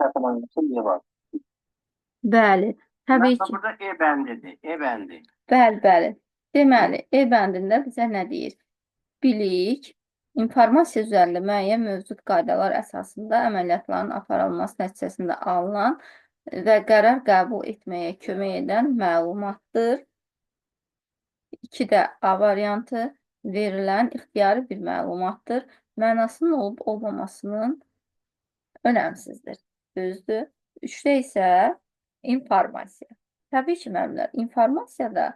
Çatırlaması niye var? Bəli, təbii Mesela ki. burada e bendidir. E bendi. Bəli, bəli. Deməli, E bəndində bizə nə deyir? Bilik, informasiya üzərində müəyyən mövcud qaydalar əsasında əməliyyatların aparılması nəticəsində alınan və qərar qəbul etməyə kömək edən məlumatdır. 2 də A variantı verilən ixtiyari bir məlumatdır. Mənasının olub-olmamasının önəmsizdir. Düzdür. 3-də isə informasiya. Təbii ki, müəllimlər, informasiya da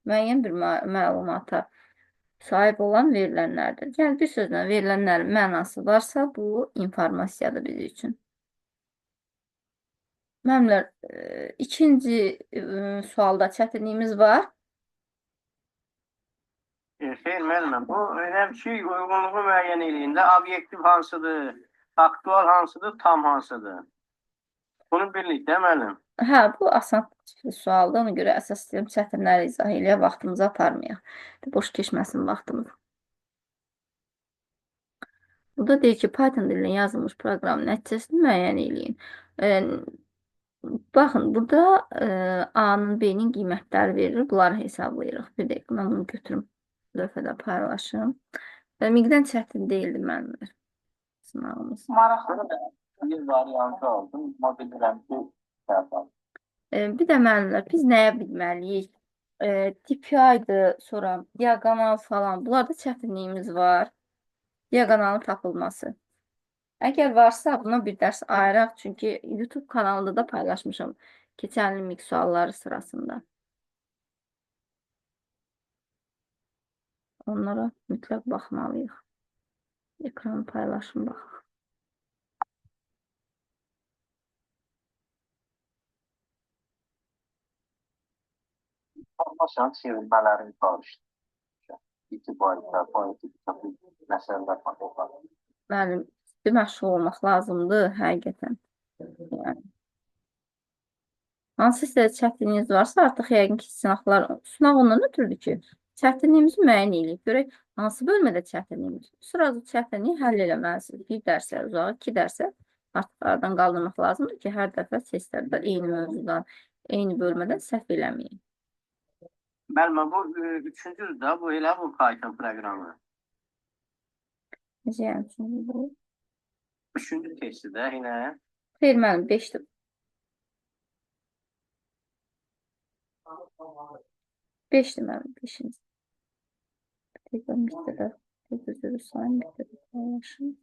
müəyyən bir məlumata sahib olan verilənlərdir. Yəni, bir sözlə verilənlərin mənası varsa, bu informasiyadır bizim üçün. Müəllimlər, ikinci sualda çətinliyimiz var. Xeyr müəlliməm, bu önemli uyğunluğu müəyyən eləyində obyektiv hansıdır, aktual hansıdır, tam hansıdır? Bunu birlikdə müəllim. Hə, bu asan sualdır. Ona görə əsas istəyirəm çətinləri izah eləyə, vaxtımızı aparmayaq. Boş keçməsin vaxtımız. Burada deyir ki, Python dilinə yazılmış proqramın nəticəsini müəyyən eləyin. Baxın, burada A-nın, B-nin qiymətləri verilir. Bunları hesablayırıq. Bir dəqiqə, mən bunu götürüm. Lövhədə paylaşım. Miqdən çətin deyildi mənimlə sınavımız. Maraqlı bir variantı aldım. Amma bilirəm ki, Bir də müəllimlər, biz nəyə bilməliyik? DPI-dır, sonra diaqonal falan. Bunlarda çətinliyimiz var. Diaqonalın tapılması. Əgər varsa, buna bir dərs ayıraq. Çünki YouTube kanalında da paylaşmışam keçən illik sualları sırasında. Onlara mütləq baxmalıyıq. Ekran paylaşım baxaq. informasiyanın çevrilmələrini qarışdı. İtibarlı, politik, məsələlər var. Müəllim, bir məşğul olmaq lazımdır, həqiqətən. Yəni, hansısa çətinliyiniz varsa, artıq yəqin ki, sınaq ondan ötürdü ki, çətinliyimizi müəyyən edib. Görək, hansı bölmədə çətinliyimiz? Sırada çətinliyi həll eləməlisiniz. Bir dərsə uzağa, 2 dərsə artıq aradan qaldırmaq lazımdır ki, hər dəfə testlərdə eyni mövzudan, eyni bölmədən səhv eləməyin. Müəllimə, bu üçüncüdür də, bu elə bu Python proqramı. Necə yəni üçüncü bu? Üçüncü testi də yenə. Xeyr, müəllim, 5-dir. 5-dir müəllim, 5-inci. Bir dəqiqə, bir də sayın, bir də paylaşım.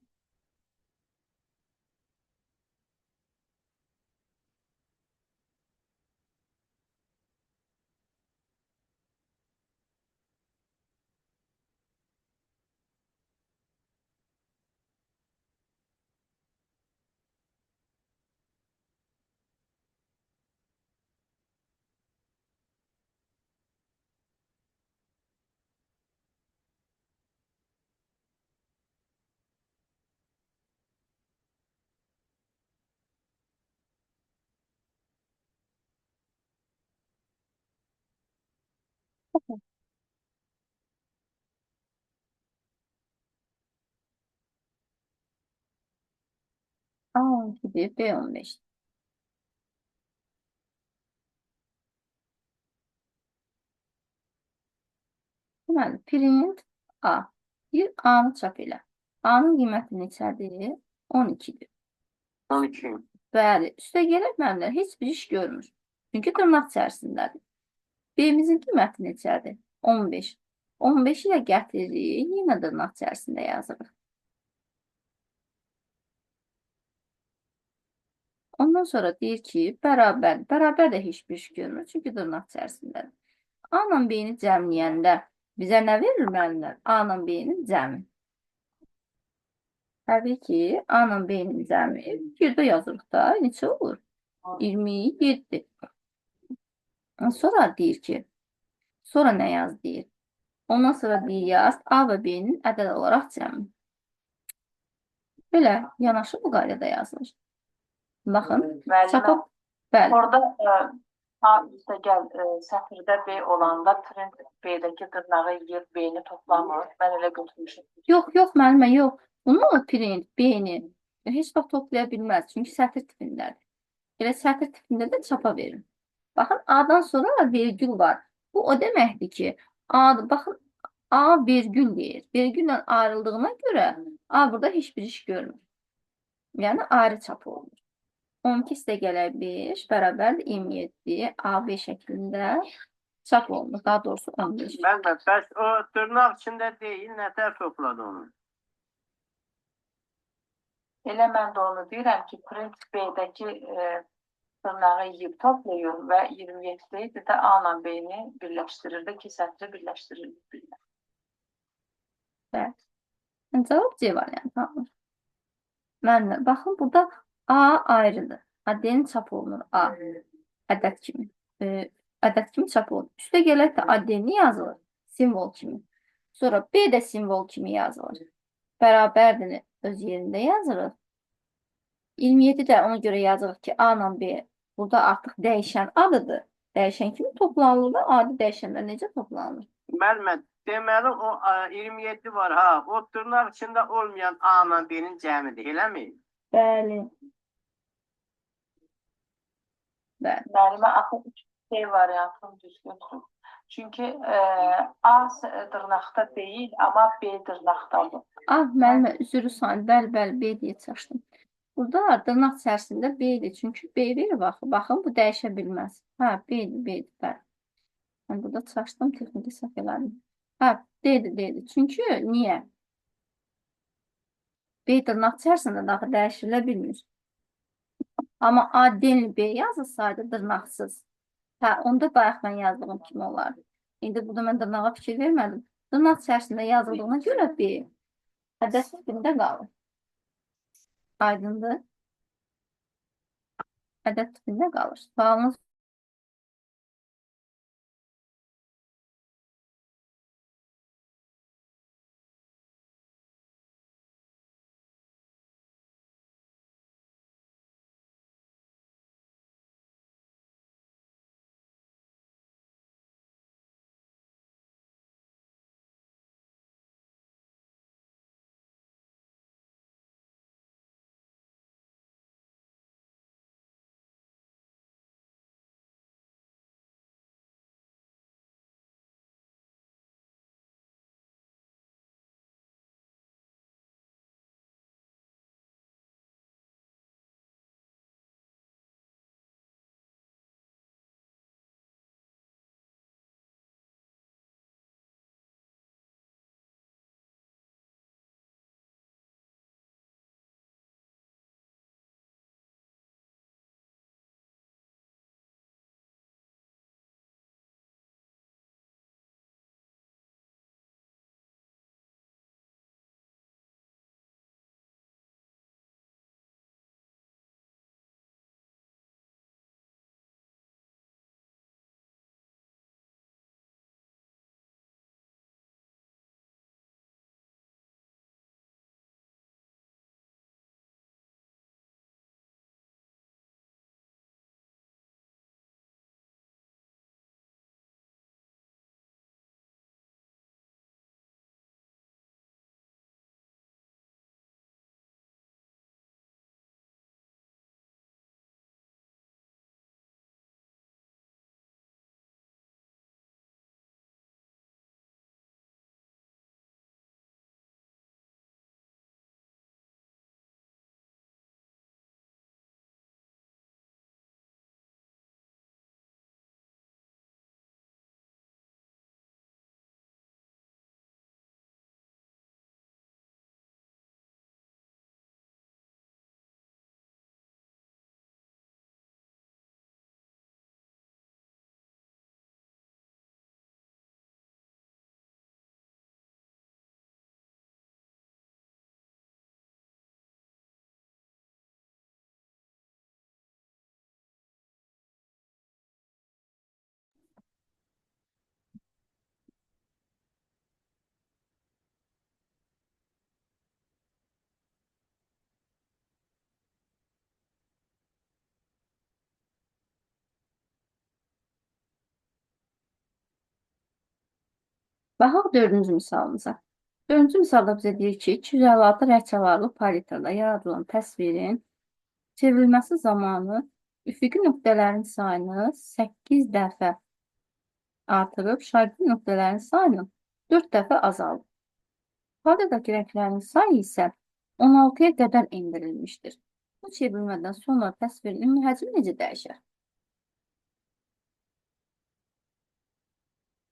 A12'dir, B15. Deməli, print A. Bir A-nı çap elə. A-nın qiyməti neçədir? 12-dir. 12. Bəli, üstə gələk müəllimlər heç bir iş görmür. Çünki dırnaq içərisindədir. B-mizin qiyməti neçədir? 15. 15 ilə gətiririk, yenə dırnaq içərisində yazırıq. Ondan sonra deyir ki, bərabər. Bərabər də heç bir iş görmür, çünki dırnaq içərisindədir. A-la B-ni cəmləyəndə bizə nə verir müəllimlər? A-la B-nin cəmi. Təbii ki, A-la B-nin cəmi birdə yazırıq da, neçə olur? 27. Sonra deyir ki, sonra nə yaz deyir? Ondan sonra deyir yaz, A və B-nin ədəd olaraq cəmi. Belə, yanaşı bu qaydada yazılır. Baxın, çapıb, bəli. Orada A üstə gəl sətirdə B olanda print B-dəki dırnağı yeyir, B-ni toplamır. Mən elə götürmüşüm. Yox, müəllimə, yox. Bunu print B-ni heç vaxt toplaya bilməz. Çünki sətr tipindədir. Elə sətr tipində də çapa verir. Baxın, A-dan sonra vergül var. Bu o deməkdir ki, baxın, A vergül deyir. Vergülle ayrıldığına görə A burada heç bir iş görmür. Yəni, ayrı çap olunur. 12 üstə gələ 5 bərabər 27 AB şəklində çap olunur. Daha doğrusu 15. Məndən, bəs o dırnaq içində deyil, nətər topladı onu? Elə mən də onu deyirəm ki, print B-dəki dırnağı yiyib toplayır və 27-yi də A ilə B-ni birləşdirirdi ki, sətri birləşdirirdi. Bəli. Cavab C variantı alınır. Mənlə, baxın, burada A ayrıdır. AD-nin çap olunur A. Ədəd kimi. Ədəd kimi çap olunur. Üstə gələk də AD-ni yazılır. Simvol kimi. Sonra B də simvol kimi yazılır. Bərabərdir öz yerində yazırıq. 27 də ona görə yazırıq ki, A ilə B burada artıq dəyişən adıdır. Dəyişən kimi toplanılır da adi dəyişənlər necə toplanılır? Müəllimə, deməli o 27 var ha. O dırnaq içində olmayan A ilə B-nin cəmidir, eləmi? Bəli. Bəli. Müəllimə, axı 3 şey variantını düzgünsün. Çünki A dırnaqda deyil, amma B dırnaqdadır. Müəllimə, üzrü saniyə. Bəli, B deyə çaşdım. Burada dırnaq içərisində B-dir. Çünki B-dir, baxın, bu dəyişə bilməz. B-dir, bəli. Mən burada çaşdım, texniki səhv elədim. D-dir. Çünki niyə? B dırnaq içərisində daxı dəyişilə bilmir. Amma A, D-li B yazılsaydı dırnaqsız. Onda bayaq mən yazdığım kimi olar. İndi burada mən dırnağa fikir vermədim. Dırnaq içərisində yazıldığına görə B ədəd tipində qalır. Aydındır. Ədəd tipində qalır. Sualınız baxaq dördüncü misalımıza. Dördüncü misalda bizə deyir ki, 256 rəqçalarlı palitrada yaradılan təsvirin çevrilməsi zamanı üfüqi nöqtələrin sayını 8 dəfə artırıb, şagird nöqtələrin sayını 4 dəfə azaldır. Palirdakı rənglərin sayı isə 16-ya qədər endirilmişdir. Bu çevrilmədən sonra təsvirin ümumi həcmi necə dəyişər?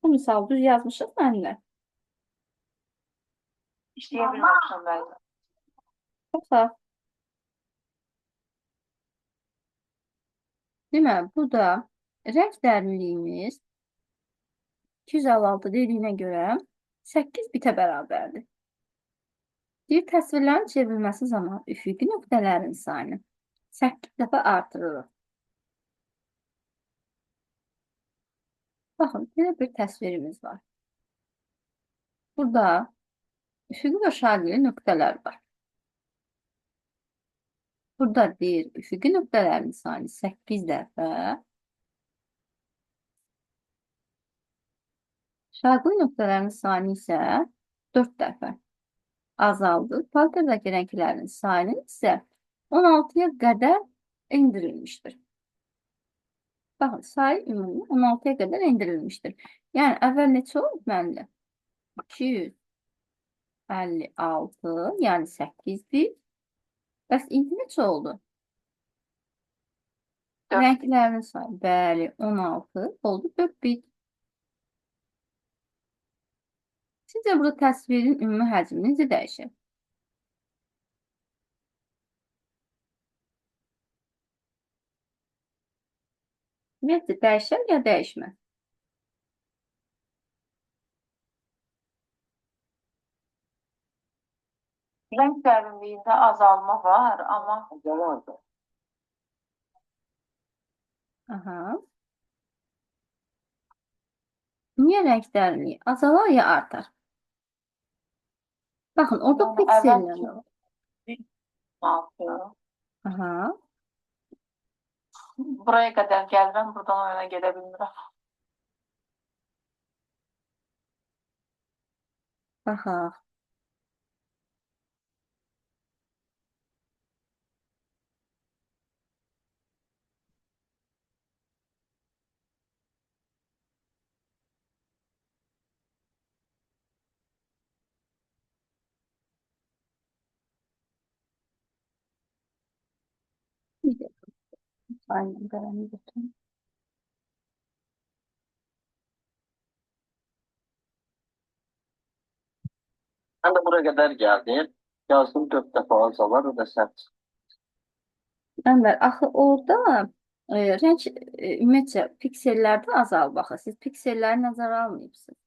Bu misal düz yazmışıq mənimlə. İşləyə bilməmişəm bəli. Baxaq. Deməli, burada rəng dərinliyimiz 256 dediyinə görə 8 bitə bərabərdir. Deyir, təsvirlərin çevrilməsi zamanı üfüqi nöqtələrin sayını 8 dəfə artırırıq. Baxın, belə bir təsvirimiz var. Burada üfüqi və şagird nöqtələr var. Burada deyir, üfüqi nöqtələrin sayını 8 dəfə, şagird nöqtələrin sayını isə 4 dəfə azaldı. Palirdakı rənglərin sayını isə 16-ya qədər endirilmişdir. Baxın, sayı ümumi 16-ya qədər endirilmişdir. Yəni, əvvəl neçə olub mənimlə? 256, yəni 8-dir. Bəs indi neçə oldu? Dörd. Rənglərin sayı, bəli, 16 oldu, 4 bit. Sizcə burada təsvirin ümumi həcmi necə dəyişir? Necə dəyişər ya dəyişməz? Rəng dərinliyində azalma var, amma Zamandır. Aha. Niyə rəng dərinliyi azalar ya artar? Baxın, orada Yəni, piksellər əvvəlki- var. 6. Aha. Buraya qədər gəlirəm, buradan o yana gedə bilmirəm. Baxaq. Aynen, qələmi götürün. Ben de buraya kadar geldim. Yazdım 4 defa azalar o da sert. Ənvər, axı orada rəng ümumiyyətcə piksellərdə azalıb axı. Siz pikselləri nəzərə almayıbsınız.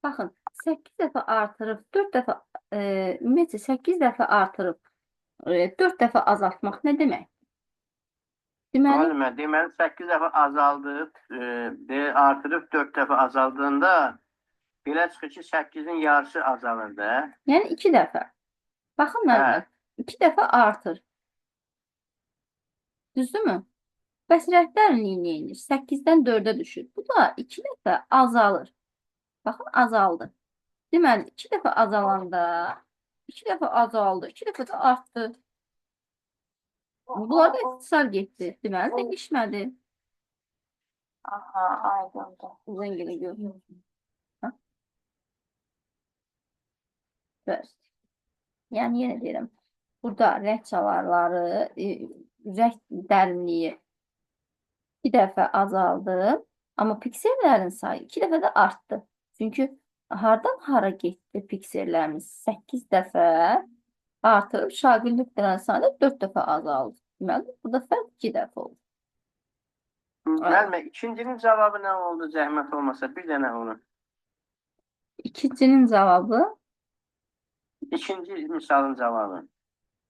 Baxın, 8 dəfə artırıb, 4 dəfə, ümumiyyətcə 8 dəfə artırıb, 4 dəfə azaltmaq nə demək? Deməli, Deməli 8 dəfə azaldı, artırıb 4 dəfə azaldığında belə çıxır ki 8-in yarısı azalır da. yəni 2 dəfə. Baxın, Ənvər, 2 dəfə artır. Düzdürmü? Bəs rəng dərinliyi neyinir? 8-dən 4-ə düşür. Bu da 2 dəfə azalır. Baxın, azaldı. Deməli, 2 dəfə azalanda 2 dəfə azaldı, 2 dəfə də artdı. Bunlarda ixtisar getdi. Deməli, dəyişmədi. Aha, aydındır. Uzun günü görürüm. Bəs. Yəni, yenə deyirəm, burada rəng çalarları, rəng dərinliyi 2 dəfə azaldı, amma piksellərin sayı 2 dəfə də artdı. Çünki hardan hara getdi piksellərimiz? 8 dəfə artırıb, şagird nöqtələrin sayı da 4 dəfə azaldı. Deməli, burada fərq 2 dəfə oldu. Müəllimə, ikincinin cavabı nə oldu zəhmət olmasa? Bir dənə onu. İkincinin cavabı, İkinci misalın cavabı.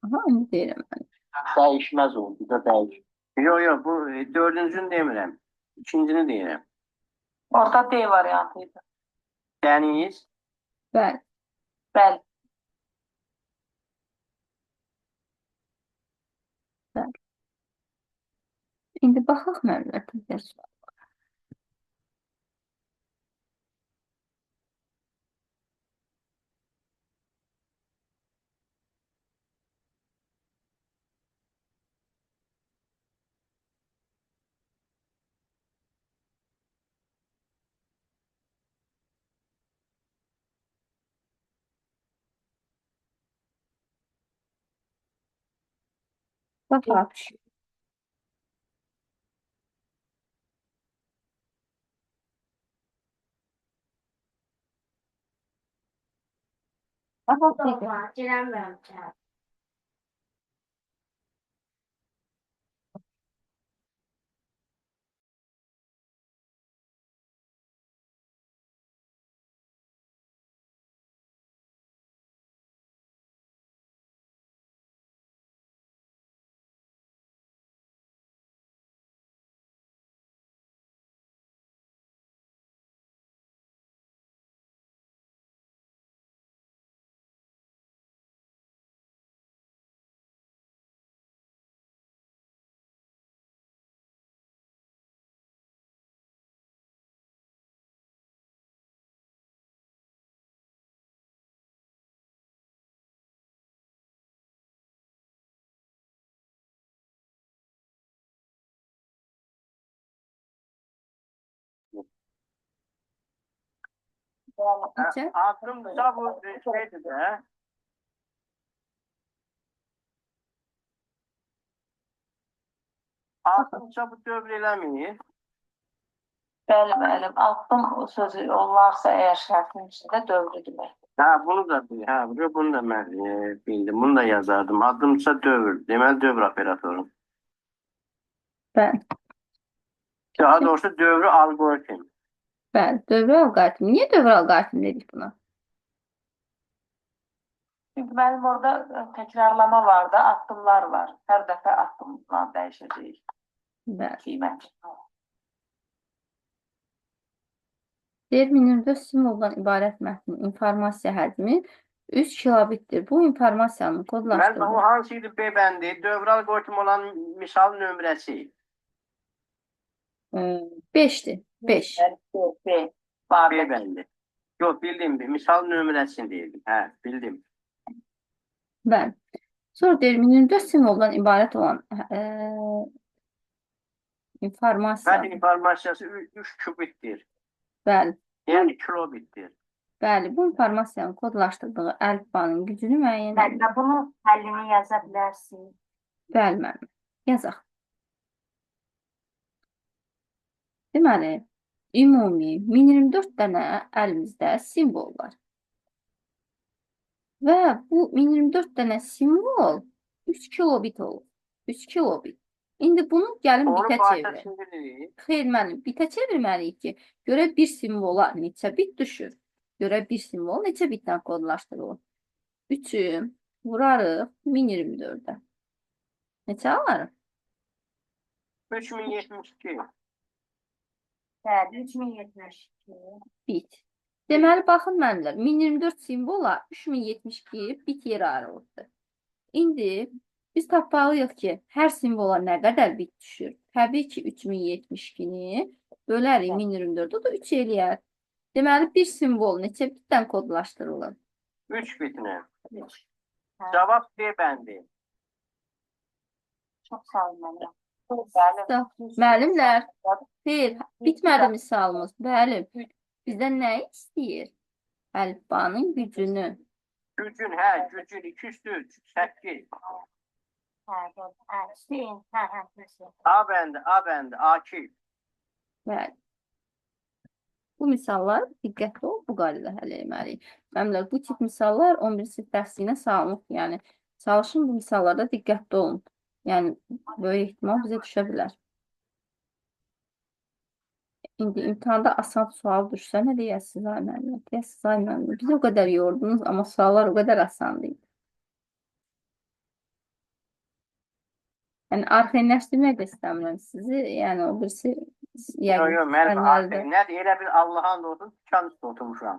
aha, onu deyirəm mən. Dəyişməz oldu da dəyişməz. Yok, bu dördüncünü demirəm. İkincini deyirəm. Orada D variantıydı. Dəniz, Bəli. Bəli. İndi baxaq müəllimə. Baxaq. Necə? Aklımda bu şeydi de. Aklımca bu dövr eləmir. Bəli, bəli. Altın sözü olarsa əgər şərtin içində dövrü demək. Ha bunu da bunu da ben bildim. Bunu da yazardım. Adımsa dövr. Deməli dövr operatoru. Bəli. Daha doğrusu dövrü algoritm. Bəli. Dövr alqoritmi. Niyə dövr alqoritmi dedik buna? Çünki mənim orada təkrarlama var da, addımlar var. Hər dəfə addımlar dəyişəcək. Bəli. Qiymət. Deyir, 1024 simvoldan ibarət mətnin informasiya həcmi 3 kilobitdir. Bu informasiyanın Mən kodlaşdırılması o hansıydı B bəndi? Dövr algoritm olan misal nömrəsi. 5'dir. 5. B. B bəndi. Yok bildim. Misal nömrəsini deyirdim. Hə, bildim. Bəli. Sonra deyir, 1024 simvoldan ibarət olan informasiya. Mətn informasiyası 3 kubitdir. Bəli. Yəni kilobitdir. Bəli, bu informasiyanın kodlaşdırdığı əlifbanın gücünü müəyyən edir. Bəli, bunun həllini yaza bilərsin. Bəli, müəllim. Yazaq. Deməli, ümumi 1024 dənə əlimizdə simvol var. Və bu 1024 dənə simvol 3 kilobit olur. 3 kilobit. İndi bunu gəlin Onu bitə başa çevirin. çeviririk. Xeyr, müəllim, bitə çevirməliyik ki, görək bir simvola neçə bit düşür. Görək bir simvol neçə bitdən kodlaşdırılır. 3'ü vurarıq 1024'ə. Neçə alırıq? 3072. Bəli, 3072. Bit. Deməli, baxın mənimlər, 1024 simvola 3072 bit yeri ayrılıbdır. İndi biz tapmalıyıq ki, hər simvola nə qədər bit düşür? Təbii ki, 3072-ni bölərik 1024, o da 3 eləyər. Deməli, bir simvol neçə bitdən kodlaşdırılır? 3 bitine. Üç. Cavab B bəndi. Çox sağ olun mənim. Bəli. Müəllimlər, xeyr, bitmədi misalımız. Bəli, bizdən nə istəyir? Əlifbanın gücünü. Gücün, gücün 2 üstü 3, 8. A bəndi, A2. Bəli. Bu misallar diqqətli ol, bu qaydada həll etməliyik. Müəllimlər, bu tip misallar 11 sinif dərsliyinə salınıb. Yəni, çalışın bu misallarda diqqətli olun. Yəni, böyük ehtimal bizə düşə bilər. İndi imtihanda asan sual düşsə, nə deyəsiniz, ay müəllim? Deyəsiniz, ay müəllim, bizi o qədər yordunuz, amma suallar o qədər asan deyil. Yəni, arxenləşdirmək də istəmirəm sizi. Yəni, o birisi Yox, mənim artıq nədir? Elə bir Allah'ın olsun, dükan üstü oturmuşam.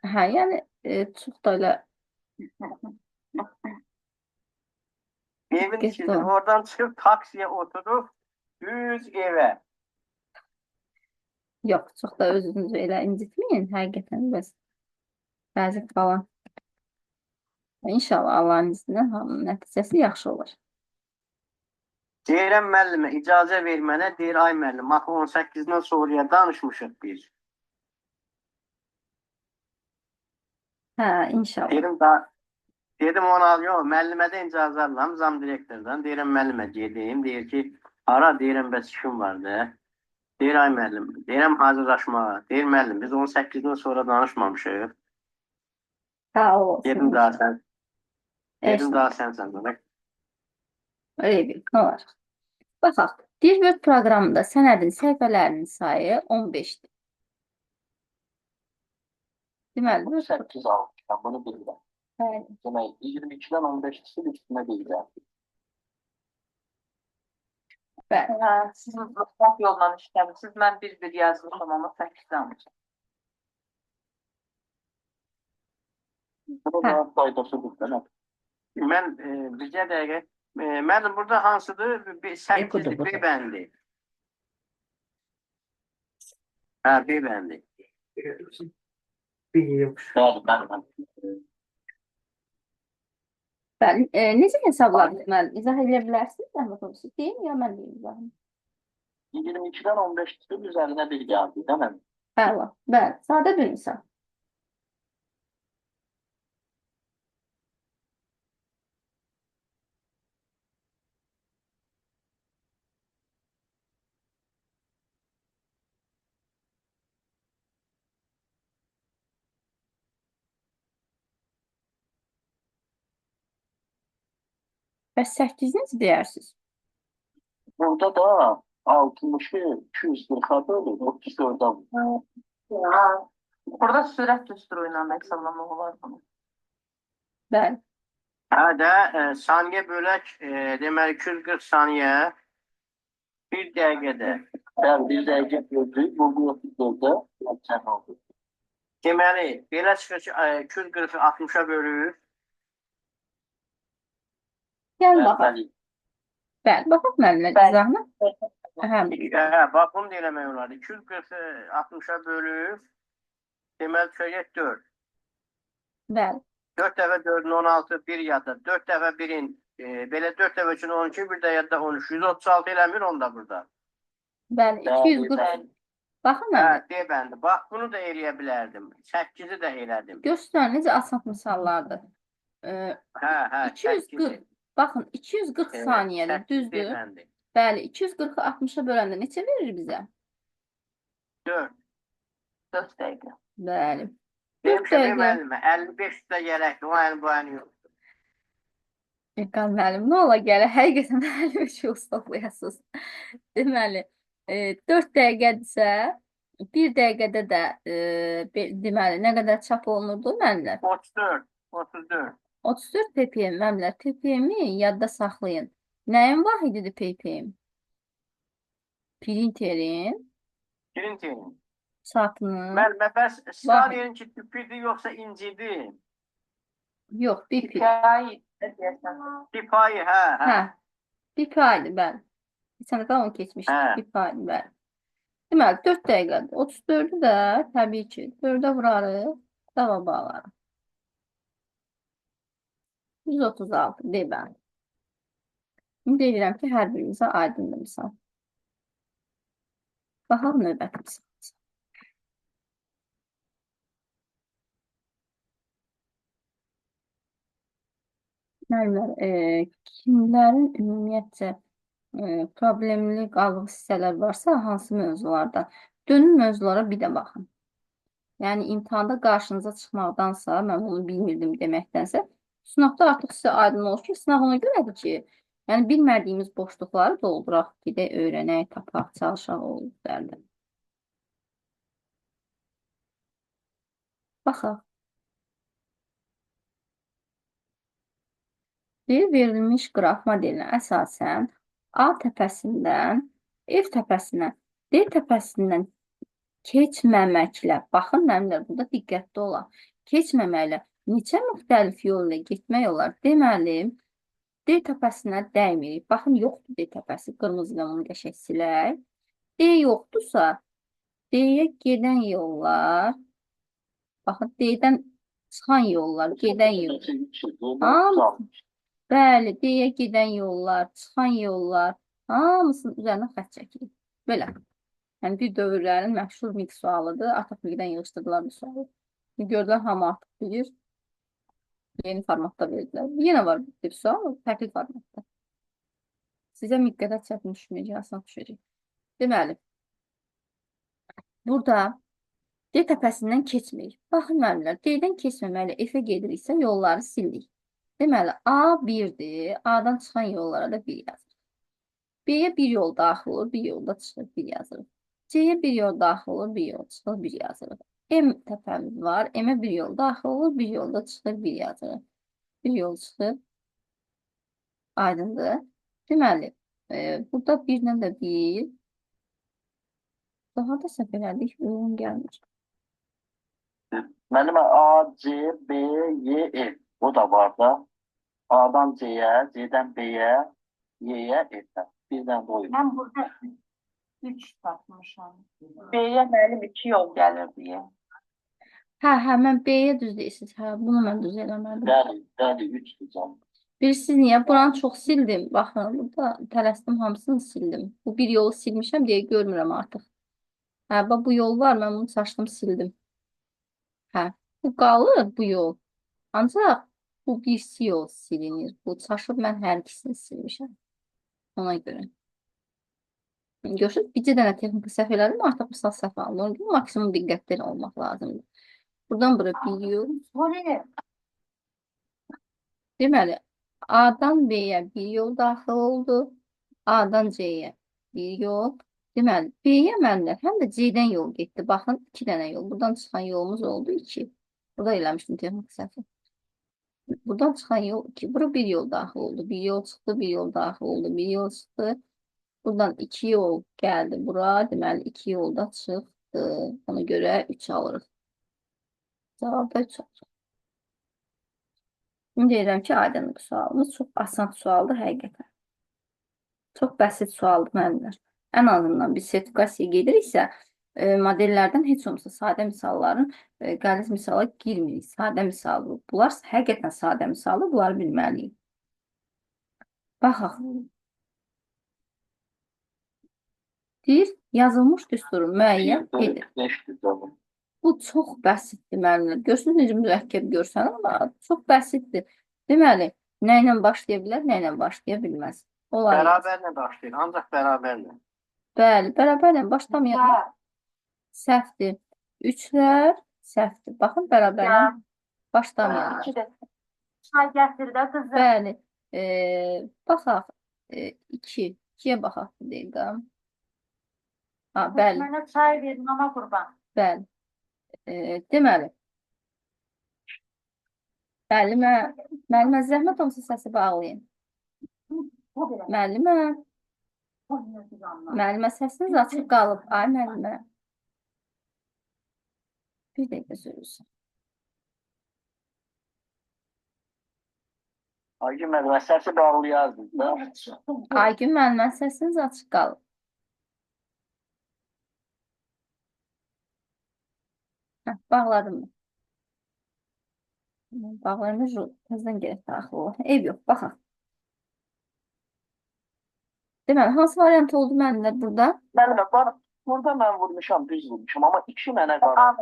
Hə, yəni, çox da elə Evin içində, oradan çıxıb taksiyə oturub, düz evə. yox, çox da özünüzü elə incitməyin, həqiqətən bəzi falan. İnşallah Allahın izni hamının nəticəsi yaxşı olur. Deyirəm müəllimə, icazə ver mənə, deyir, ay müəllim, axı 18-dən sonraya danışmışıq biz. Hə, inşallah. Deyirəm, Dedim ona yok, müəllimədən icazə alıram, zam direktordan. Deyirəm müəllimə gedeyim. Deyir ki, ara deyirəm bəs işim vardı. Deyir ay müəllim, deyirəm hazırlaşmağa. Deyir müəllim, biz 18-dən sonra danışmamışıq. Sağ ol Dedim olsun. daha sən, dedim Eşit. daha sənsən demək. Öyle bir ne var? Baxaq. Dilböt proqramında sənədin səhifələrinin sayı 15-dir. Deməli, Bunu 8 almışam, bunu bilirəm. bəli. Demək, 22-dən 15 çıxıb üstünə bilirəm. Bəli. Hə, siz mutfaq yolla işləmişsiniz. Mən bir yazmışam, amma 8 almışam. Bunu Hə. da faydası bilirəm. Mən bircə dəqiqə, müəllim burada hansıdır? 8-dir, Budur. B bəndi. Hə, B bəndi. Bəli, bəli. Bəli. Necə hesabladınız? Mən izah edə bilərsiniz? Zəhmət olsun. Deyim ya mən deyim izahını. 22-dən 15 çıxıb üzərinə bir gəldi, değil mi? Bəli. Bəli. Sadə bir misal. Bəs 8 necə deyərsiniz? Burada da 60'ı 240'a bölüp 34'e vurur. Burada sürət düsturu ilə hesablamaq olar bunu. Bəli. Hə də saniyə bölək, deməli 240 saniyə 1 dəqiqədə. Bəli, bir dəqiqə böldük, bu 34'e sən oldu. Deməli, belə çıxır ki, 240-ı 60-a bölür. Gəl baxaq. Bəli, Bəli. Baxaq müəllimə Bəli. izahına. Hə. Hə, bax bunu da eləmək olar. 240-ı 60-a bölür. Deməli çıxacaq 4. Bəli. 4 dəfə 4-ün 16, 1 yadda. 4 dəfə 1-in, belə 4 dəfə üçün 12, bir də yadda 13. 136 eləmir onda burada. Bəli. Bəli, 240. bəli. Baxın Hə, müəllimə. de bəndi. Bax, bunu da eləyə bilərdim. 8-i də elədim. Göstərin necə asan misallardır. Hə, hə, 240. Baxın 240 saniyədir, düzdür? Bəndi. Bəli, 240-ı 60-a böləndə neçə verir bizə? 4. 4 dəqiqə. Bəli. Benim 4 şey dəqiqə. müəllimə, 55 də gərəkdir. O yəni bu yəni yox. Eqan müəllim, nə ola gəlir? Həqiqətən 53 ustalayasınız. Deməli, 4 dəqiqədirsə, 1 dəqiqədə də deməli, nə qədər çap olunurdu müəllimlər? 34. 34. 34 ppm müəllimlər. ppm-i yadda saxlayın. Nəyin vahididir ppm? Printerin Printerin. çapının. Müəllimə, bəs saniyenin ki tüpüdür yoxsa incidir? Yox, bir pi. Hikayə deyəsən. Pipayı, hə, hə. Hə. Bir paydı, bəli. Geçən dəfə onu keçmişdik. Hə. Bir paydı, bəli. Deməli, 4 dəqiqədir. 34-ü də təbii ki, 4-ə vurarıq, cavab alarıq. 136 deməli. İndi deyirəm ki, hər birimizə aydındır misal. Baxaq növbəti misal. Müəllimlər, kimlərin ümumiyyətcə problemli qalıq hissələr varsa, hansı mövzularda? Dönün mövzulara bir də baxın. Yəni, imtahanda qarşınıza çıxmaqdansa, mən bunu bilmirdim deməkdənsə, sınavda artıq sizə aydın olur ki, sınav ona görədir ki, yəni bilmədiyimiz boşluqları dolduraq, gedək, öyrənək, tapaq, çalışaq o üzərində. Baxaq. Verilmiş qraf modelinə əsasən A təpəsindən F təpəsinə, D təpəsindən keçməməklə, baxın müəllimlər, burada diqqətli olaq, keçməməklə neçə müxtəlif yol ilə getmək olar? Deməli, D təpəsinə dəymirik. Baxın, yoxdur D təpəsi, qırmızı ilə onu qəşək silək. D yoxdursa, D-yə gedən yollar, baxın, D-dən çıxan yollar, gedən yollar. Bəli, D-yə gedən yollar, çıxan yollar, hamısının üzərinə xətt çəkirik. Belə. Yəni, bir dövrlərin məşhur mix sualıdır. Artıq bilgidən yığışdırdılar bu sualı. Gördülər, hamı artıq bilir. Yeni formatda verdilər. Yenə var bir sual, fərqli formatda. Sizə müqəddəs çətin düşməyəcək, asan düşəcək. Deməli, burada D təpəsindən keçməyik. Baxın müəllimlər, D-dən keçməməli F-ə gediriksə yolları sildik. Deməli, A 1-dir. A-dan çıxan yollara da 1 yazırıq. B-yə bir yol daxil olur, bir yolda çıxır, 1 yazırıq. C-yə bir yol daxil olur, bir yol çıxır, 1 yazırıq. M təpəmiz var. M-ə bir yol daxil olur, bir yolda çıxır, 1 yazırıq. Bir yol çıxır. Aydındır. Deməli, burada 1-lə də 1. Daha da səhv elədik, uyğun gəlmir. Müəllimə A, C, B, Y, F. O da var da. A'dan C'ye, C'den B'ye, Y'ye, F'den. Birden de oyun. Mən burada 3 tapmışam. B-yə müəllim 2 yol gəlir deyə. Hə, mən B-yə düz deyirsiniz. Hə, bunu mən düz eləmədim. Bəli, 3 diyeceğim. Bilirsiniz niyə? Buranı çox sildim. Baxın, burada tələsdim, hamısını sildim. Bu bir yolu silmişəm deyə görmürəm artıq. Hə, bax bu yol var, mən bunu saçdım, sildim. Hə, bu qalır, bu yol. Ancaq bu birisi yol silinir. Bu çaşıb mən hər ikisini silmişəm. Ona görə. Görürsünüz, bircə dənə texniki səhv elədim, artıq misal səhv alınır. Maksimum diqqətli olmaq lazımdır. Buradan bura bir yol. Deməli, A-dan B-yə bir yol daxil oldu. A-dan C-yə bir yol. Deməli, B-yə mənlər həm də C-dən yol getdi. Baxın, 2 dənə yol. Buradan çıxan yolumuz oldu 2. Burada eləmişdim texniki səhvi. Buradan çıxan yol 2. Bura bir yol daxil oldu. Bir yol çıxdı, bir yol daxil oldu. Bir yol çıxdı. Buradan 2 yol gəldi bura. Deməli, 2 yolda çıxdı. Ona görə 3 alırıq. Cavabda 3 alırıq. Şimdi deyirəm ki, aydınlıq sualımız çox asan sualdır həqiqətən. Çox bəsit sualdır müəllimlər. Ən azından biz sertifikasiyaya gediriksə, modellərdən heç olmasa sadə misalların qəliz misala girmirik. Sadə misaldır. Bunlar həqiqətən sadə misaldır. Bunları bilməliyik. Baxaq. Deyir, yazılmış düsturun müəyyən edir. 5 diyeceğim. Bu çox bəsitdir müəllimlər. Görürsünüz necə mürəkkəb görsən, amma çox bəsitdir. Deməli, nə ilə başlaya bilər, nə ilə başlaya bilməz. Olay. Bərabərlə başlayır, ancaq bərabərlə. Bəli, bərabərlə başlamayan səhvdir. 3-lər səhvdir. Baxın, bərabərlə başlamayan. 2 də. Çay gətir də qızım. Bəli. Baxaq. 2. 2-yə baxaq bir dəqiqə. Ha, bəli. Mənə çay verin, mama qurban. Bəli. Deməli. Bəli, müəllimə zəhmət olmasa səsi bağlayın. Müəllimə. Müəllimə səsiniz açıq qalıb. Ay müəllimə. Bir dəqiqə sürürsün. Aygün müəllimə səsi bağlayardınız da. Aygün müəllimə səsiniz açıq qalıb. Bağladım mı? Bağlaymış təzdən gerək daxil olur. Eyb yox, baxaq. Deməli, hansı variant oldu müəllimlər burada? Müəllimə, burada mən vurmuşam, düz vurmuşam, amma 2 mənə qarar.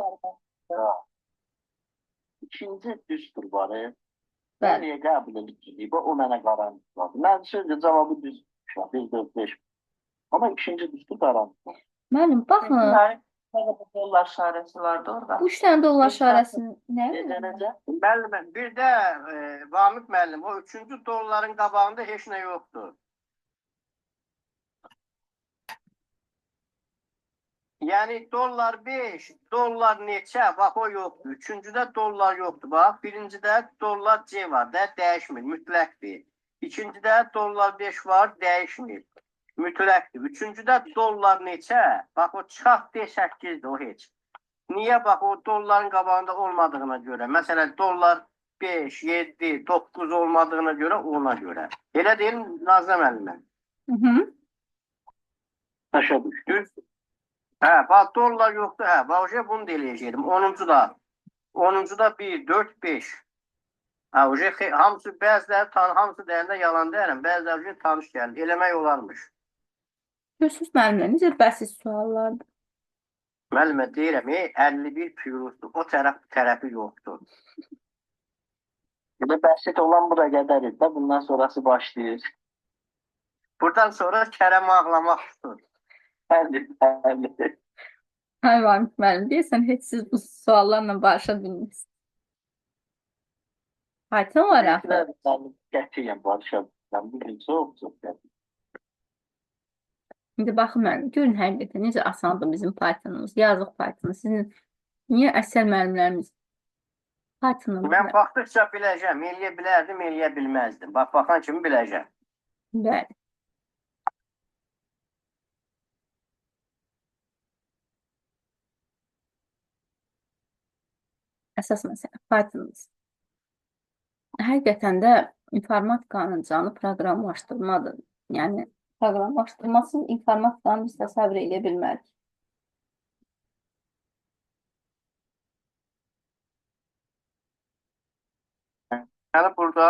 İkinci düzdür var. Bəli. Niyə qəbul edirik? O mənə qaranlıq var. Mən sözlə cavabı düz vurmuşam, 1, 4, 5. Amma ikinci düzdür qaranlıq var. Müəllim, baxın. Dollar işarəsi vardı orada. 3 dənə dollar işarəsini nə? Necə? Müəllimə, bir də Vamik müəllim, o 3-cü dolların qabağında heç nə yoxdur. Yəni dollar 5, dollar neçə? Bax o yoxdur. 3-cüdə dollar yoxdur. Bax, birincidə dollar C var da, dəyişmir, mütləqdir. İkincidə dollar 5 var, dəyişmir. Mütləqdir. 3-cüdə dollar neçə? Bax o çıxaq D8-dir o heç. Niyə? Bax o dolların qabağında olmadığına görə. Məsələn, dollar 5, 7, 9 olmadığına görə ona görə. Elə deyil Nazlı müəllimə. Başa düşdünüz? Hə, bax dollar yoxdur. Hə, bax bunu da eləyəcəydim. 10-cu da. 10-cu da 1, 4, 5. Hə, hamısı bəziləri hamısı deyəndə yalan deyirəm. Bəziləri tanış gəldi. Eləmək olarmış. Görürsünüz müəllimə, necə bəsit suallardır. Müəllimə deyirəm, 51 pürüzdür. O tərəfi yoxdur. Bir de basit olan bura qədər idi də. Bundan sonrası başlayır. Buradan sonra Kərəm ağlamaq tutur. Bəli, bəli. Ay Vahid müəllim, deyəsən heç siz bu suallarla barışa bilmirsiniz. Python var axı. Mən qətiyyən barışam. Bugün çox qətiyyən. İndi baxın müəllim, görün həqiqətən necə asandır bizim Pythonumuz. Yazıq Python. Sizin niyə əksər müəllimlərimiz Python'u Mən bilmir? baxdıqca biləcəm, eləyə bilərdim, eləyə bilməzdim. Bax, baxan kimi biləcəm. Bəli. Əsas məsələ Pythonumuz. Həqiqətən də informatikanın canı proqramlaşdırmadır. Yəni, proqramlaşdırmasız informatikanı biz təsəvvür edə bilmərik. Yəni burada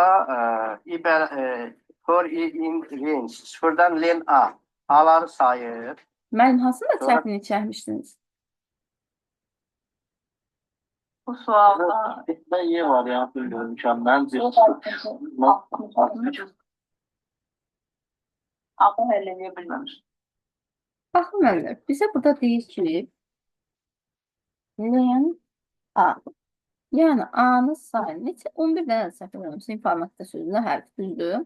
for in range, sıfırdan len A. A'ları sayır. Müəllim, hansında Sonra- çətinlik çəkmişdiniz? Bu sualda Bitmə Y variantı görmüşəm. Mən bir amma həll edə bilməmiş. Baxın müəllim, bizə burada deyir ki, len A. Yəni, A-nın sayı neçə? 11 dənə səhv eləmişsin informatika sözünə hərf düzdür.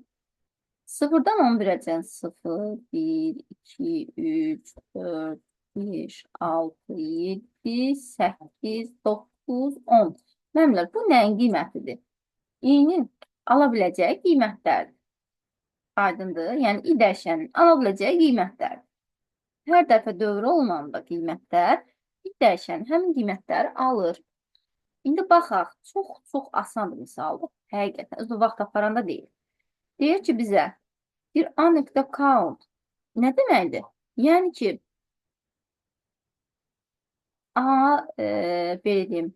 0-dan 11-əcən 0, 1, 2, 3, 4, 5, 6, 7, 8, 9, 10. Məmlər, bu nəyin qiymətidir? İ'nin ala biləcəyi qiymətlərdir. Aydındır. Yəni, i dəyişənin ala biləcəyi qiymətlərdir. Hər dəfə dövrə olunanda qiymətlər, i dəyişənin həmin qiymətləri alır. İndi baxaq, çox asandır misaldır. Həqiqətən, özü vaxt aparanda deyil. Deyir ki, bizə bir a.count nə deməkdir? Yəni ki, A, belə deyim,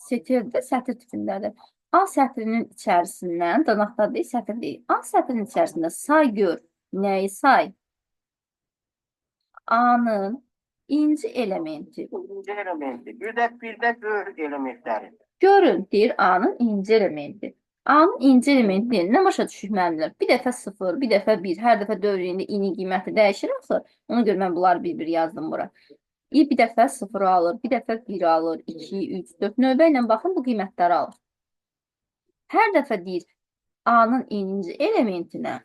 sətirdir, sətir tipindədir. A sətrinin içərisindən, dırnaqda deyil, sətir deyil. A sətrinin içərisində say gör. Nəyi say? A-nın inci elementi. İnci elementi. Bir də gör elementləri. Görün, deyir A-nın inci elementi. A-nın inci elementi deyil. Nə başa düşük müəllimlər? Bir dəfə 0, bir dəfə 1, hər dəfə dövründə i-nin qiyməti dəyişir axı. Ona görə mən bunları bir-bir yazdım bura. i bir dəfə 0 alır, bir dəfə 1 alır, 2, 3, 4. Növbə ilə baxın bu qiymətləri alır. Hər dəfə deyir A-nın inci elementinə.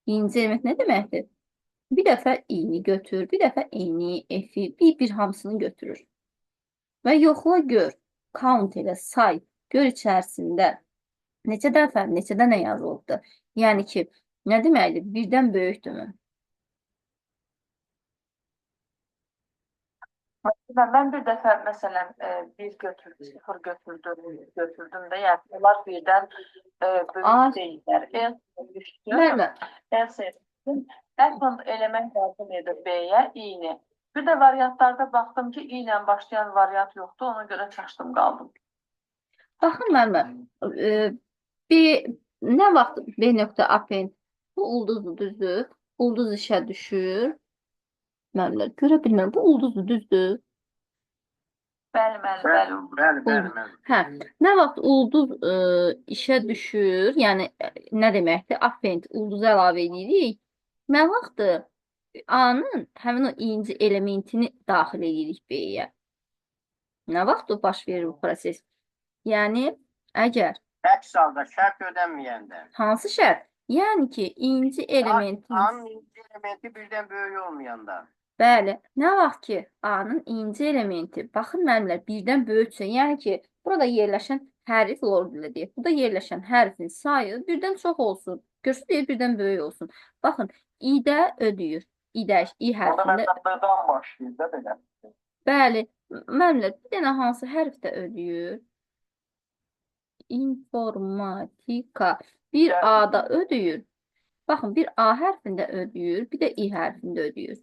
İnci element nə deməkdir? Bir dəfə i-ni götür, bir dəfə n-i, f-i, bir hamısını götürür. Və yoxla gör, count elə, say, gör içərisində neçə dəfə, neçə dənə yazılıbdır. Yəni ki, nə deməkdir? Birdən böyükdürmü? Mən bir dəfə məsələn bir götürdüm, 0 götürdüm də, yəni onlar birdən böyük deyirlər. Bəli. Else element lazım edir B-yə i-ni. Bir də variantlarda baxdım ki, i ilə başlayan variant yoxdur, ona görə çaşdım qaldım. Baxın müəllimə, nə vaxt B.append bu ulduzdur, düzdür? Ulduz işə düşür. Müəllimlər, görə bilmirəm, bu ulduzdur, düzdür? Bəli. Bəli. Hə, nə vaxt ulduz işə düşür, yəni nə deməkdir? Append, ulduzu əlavə edirik. Nə vaxtdır A-nın həmin o inci elementini daxil edirik B-yə? Nə vaxt o baş verir bu proses? Yəni, əgər Əks halda şərt ödənməyəndə. hansı şərt? Yəni ki, inci elementin, A-nın inci elementi birdən böyük olmayanda. bəli, nə vaxt ki, A-nın inci elementi, baxın müəllimlər, birdən böyüksə, yəni ki, burada yerləşən hərf lord ilə deyək, burada yerləşən hərfin sayı birdən çox olsun, görsün deyir, birdən böyük olsun. Baxın, i-də ödəyir, i hərfində, Məndən başlayır da belə. bəli, müəllimlər, bir dənə hansı hərfdə ödəyir? İnformatika. Bir A-da ödəyir. Baxın, bir A hərfində ödəyir, bir də i hərfində ödəyir.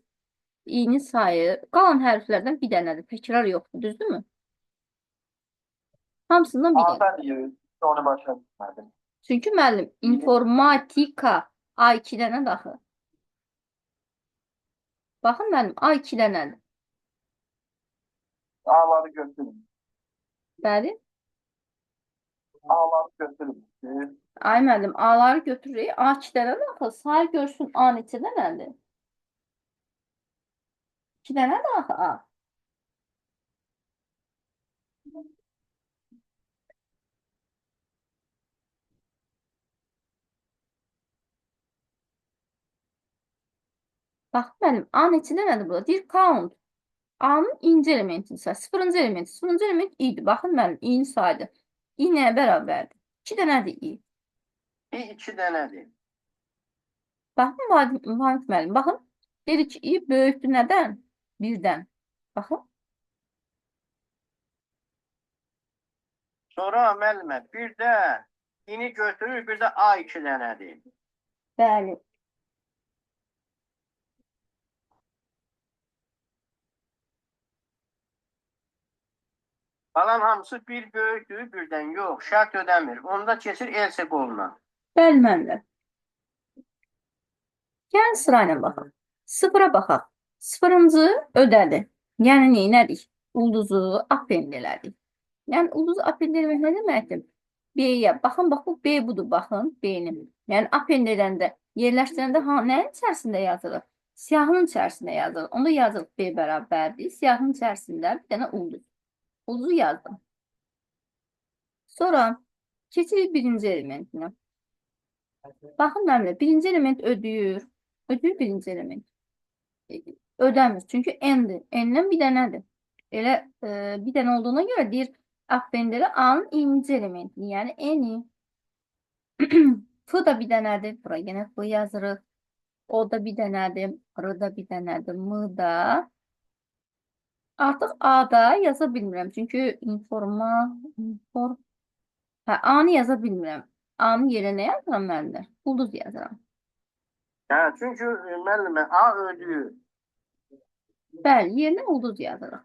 İ'nin sayı qalan hərflərdən bir dənədir. Təkrar yoxdur, düzdürmü? Hamısından bir dənə. A'da deyir, onu başa düşmədim. Çünki müəllim, informatika A2 dənə daxı. Baxın müəllim, A2 dənədir. A'ları götürün. Bəli. A'ları götürmüşdür. Ay müəllim, A-ları götürürük. A 2 dənədir axı. Say görsün A neçə dənədir? 2 dənədir axı A. Bax müəllim, A neçə dənədir burada? Deyir count. A'nın inci elementini say. Sıfırıncı elementi. Sıfırıncı element i'dir. Baxın müəllim, i'ni saydı. I nəyə bərabərdir? 2 dənədir i. Bir iki dənədir. Baxın Vahid müəllim, baxın. Dedik ki, i böyükdür nədən? 1-dən. Baxın. Sonra müəllimə bir də ini götürür, bir də A iki dənədir. Bəli. Qalan hamısı bir böyükdür, birdən yox. Şərt ödəmir. Onda keçir else qoluna. Bəli müəllim. Yəni sırayla baxaq. Sıfıra baxaq. Sıfırıncı ödədi. Yəni neynədik? Ulduzu append elədik. Yəni ulduzu append eləmək nə deməkdir? B-yə. Baxın, bax bu B budur, baxın. B-nin. Yəni append edəndə, yerləşdirəndə nəyin içərisində yazılır? Siyahının içərisində yazılır. Onda yazılır B bərabərdir. Siyahının içərisində bir dənə ulduz. Ulduzu yazdım. Sonra keçirik birinci elementinə. Baxın müəllimə, birinci element ödəyir. Ödəyir birinci element. Ödəmir. Çünki n-dir. N-dən bir dənədir. Elə bir dənə olduğuna görə deyir appendləri A-nın ikinci elementini, yəni n-i. F da bir dənədir. Bura yenə F yazırıq. O da bir dənədir. R da bir dənədir. M da. Artıq A-da yaza bilmirəm. Çünki A-nı yaza bilmirəm. A-nın yerinə nə yazıram müəllimlər? Ulduz yazıram. Hə, çünki müəllimə A ödəyir. Bəli, yerinə ulduz yazırıq.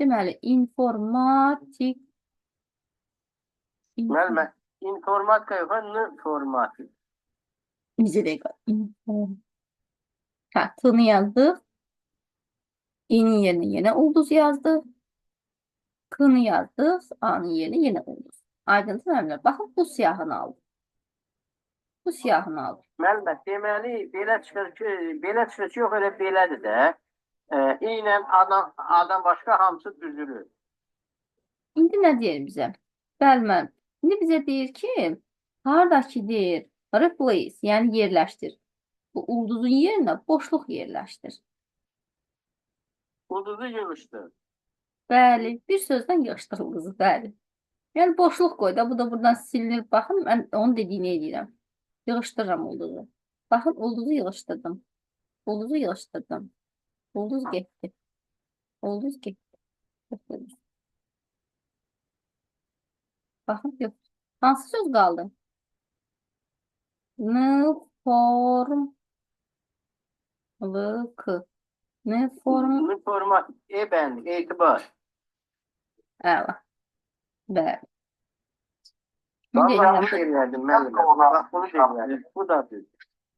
Deməli, informatik. Müəllimə informatika yox, informatik. Bizə dəqiqə. Hə, T-ni yazdıq. İ'nin yerine yine ulduz yazdık. K'ını yazdık. A'nın yerine yine ulduz. Aydın müəllimlər. Baxın, bu siyahını aldım. Bu siyahını aldım. Müəllimə, deməli, belə çıxır ki, yox, elə belədir də. İynə A'dan başqa hamısı düzülür. İndi nə deyir bizə? Bəli, müəllim. İndi bizə deyir ki, haradakı deyir, replace, yəni yerləşdir. Bu ulduzun yerinə boşluq yerləşdir. Ulduzu yığışdır. Bəli, bir sözdən yığışdır ulduzu, bəli. Yəni boşluq qoy da, bu da buradan silinir. Baxın, mən onun dediyini edirəm. Yığışdırıram ulduzu. Baxın, ulduzu yığışdırdım. Ulduzu yığışdırdım. Ulduz getdi. Ulduz getdi. Baxın, yox. Hansı söz qaldı? N-form-lık. Informatik, bəndi, etibar. Əla. Bəli. Bax, İndi bunu deyirdim, müəllimə. Bax, bunu deyirdim. Bu da düz.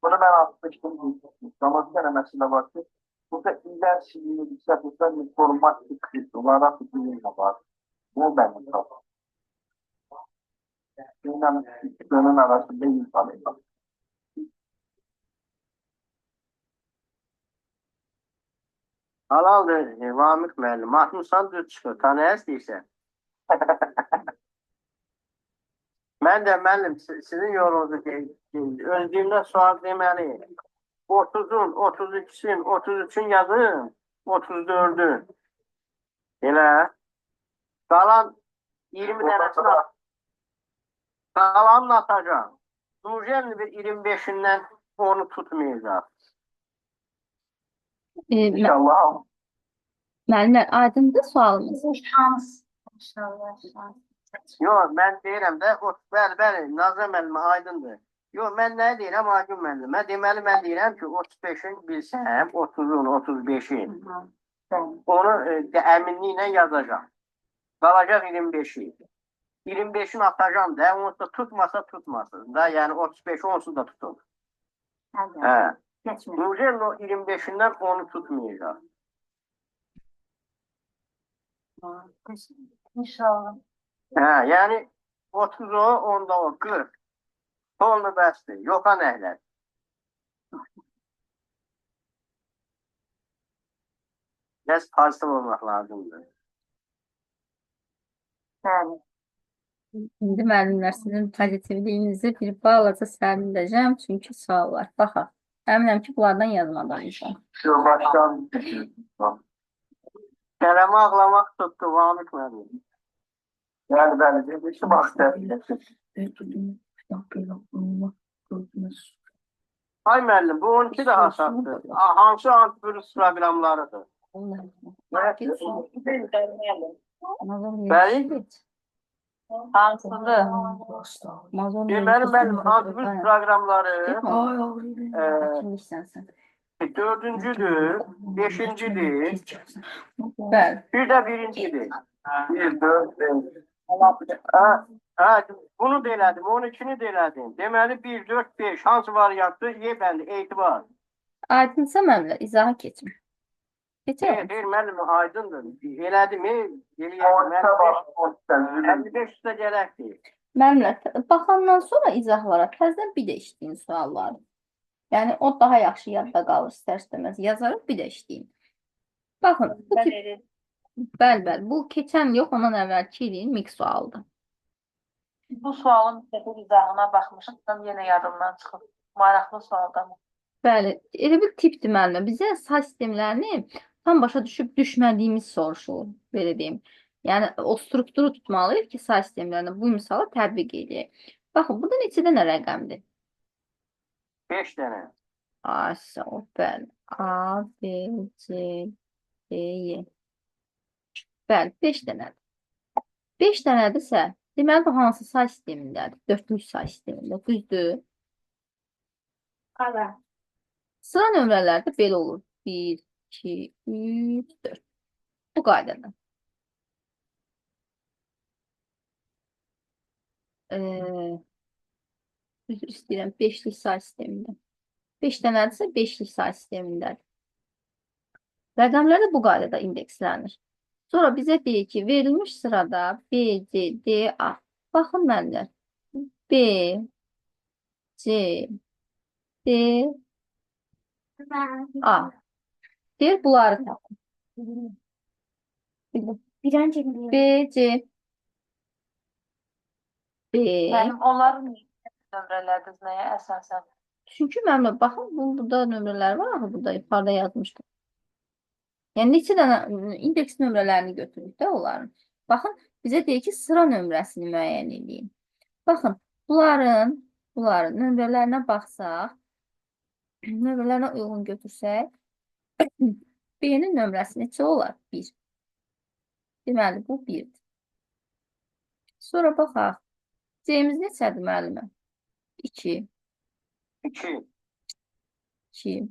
Bunu ben atmıştım. Zaman denemesinde baktım. Burada iler şiirini yükseltirsen informatik kriz olarak bir var. Bu benim kafam. Bundan ikisinin arasında insan. Halaldır, Vamik müəllim. Atmışsan düz çıxır. Tanıyas deyirsən. Mən də müəllim, sizin yolunuzu öldüyümdə sual deməli. 30'un, 32'sin, 33'ün yazın, 34'ün. Elə. Qalan 20 dənəsini qalanını atacağım. Nurjenli bir 25'indən onu tutmayacaq. İnşallah. Müəllimlər, aydındır sualımız? Şans. İnşallah şans. Yox, mən deyirəm də, bəli, Nazım müəllimə aydındır. Yox, mən nə deyirəm, Agün müəllimə? Deməli, mən deyirəm ki, 35'in bilsəm, 30'un, 35'in, onu əminliklə yazacağım. Qalacaq 25'i. 25'in atacağım da, onu da tutmasa tutmasın da, yəni 35'i onsuz da tutun. Hə. Nurjen o 25'indən onu tutmayacaq. İnşallah. Hə, yəni 30 o, 10-da o, 40. Sonlu bəsdir. Yoxa nəhlər. Biraz pozitiv olmaq lazımdır. Bəli. İndi müəllimlər sizin pozitivliyinizi bir balaca sərinləyəcəm, çünki suallar. Baxaq. Əminəm ki, bunlardan yazmadınız. Şu baştan Qələmi ağlamaq tutdu, Vamik müəllim. yani ben de bir şey baktı. Ay müəllim, bu 12 daha aşağıdır. Hansı antivirus proqramlarıdır? Bəli. Hansıdır? Deməli, müəllim, antivirus proqramları Kimliksən sən? 4-cüdür, 5-cidir, Bəli. bir də 1-cidir. 1, 4, 5. Hə, bunu da elədim, 12-ni də elədim. Deməli, 1, 4, 5 hansı variantdır? Y bəndi, etibar. Aydınsa müəllimlər, izaha keçin. Keçək. Deyir, müəllim, aydındır. Elədim, Orta bak, orta. 55 üstə gələkdir. Müəllimlər, baxandan sonra izahlara təzədən bir də işləyin sualları. Yəni, o daha yaxşı yadda qalır, istər-istəməz yazarıq, bir də işləyin. Baxın, bu tip, bəli, bu keçən yox, ondan əvvəlki ilin mix sualıdır. Bu sualın müstəqil izahına baxmışdım, yenə yadımdan çıxıb. Maraqlı sualdan. Bəli, elə bir tipdir müəllimə. Bizə say sistemlərini tam başa düşüb düşmədiyimiz soruşulur, belə deyim. Yəni, o strukturu tutmalıyıq ki, say sistemlərini bu misalı tətbiq edək. Baxın, burada neçə dənə rəqəmdir? 5 dənə. A, o, bəli. A, B, C, D, Y. Bəli, 5 dənədir. 5 dənədirsə, deməli, bu hansı say sistemindədir? Dörtlük say sistemində, düzdür? Evet. Sıra nömrələrdə belə olur. 1, 2, 3, 4. Bu qaydada. Üzr istəyirəm, 5'lik say sistemində. 5 dənədirsə 5'lik say sistemindədir. Rəqəmlər də bu qaydada indekslənir. Sonra bizə deyir ki, verilmiş sırada B, C, D, A. Baxın mənlər. B, C, D, A. Deyir, bunları tapın. B, C, B. Mənim onların nömrələrdir nəyə əsasən? Çünki mənim, baxın, burada nömrələr var, axı burada yuxarıda yazmışdım. Yəni, neçə dənə indeks nömrələrini götürürük də onların. Baxın, bizə deyir ki, sıra nömrəsini müəyyən edin. Baxın, bunların nömrələrinə baxsaq, nömrələrinə uyğun götürsək, B-nin nömrəsi neçə olar? 1. Deməli, bu 1'dir. Sonra baxaq, C-miz neçədir müəllimə? 2. 2. 2.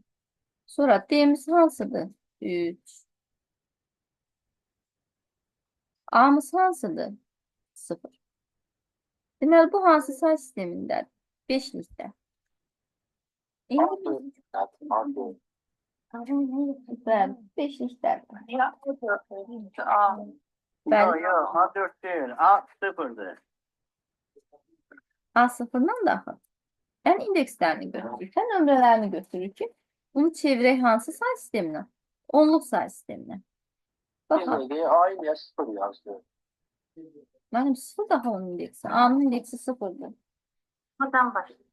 Sonra D-miz hansıdır? 3. A-mız hansıdır? 0. Deməli, bu hansı say sistemindədir? 5'likdə. Bəli, 5'likdədir. Ya, o dörtlük. A. Yox, yox, A4 deyil, A0'dır. A0'dan daxil. Yəni, indekslərini götürürük, nömrələrini götürürük ki, bunu çevirək hansı say sisteminə? Onluq say sisteminə. Baxın, Aynı ya 0 yazdı. mənim 0 daha onun indeksi. A-nın indeksi 0'dır. Buradan başlayalım.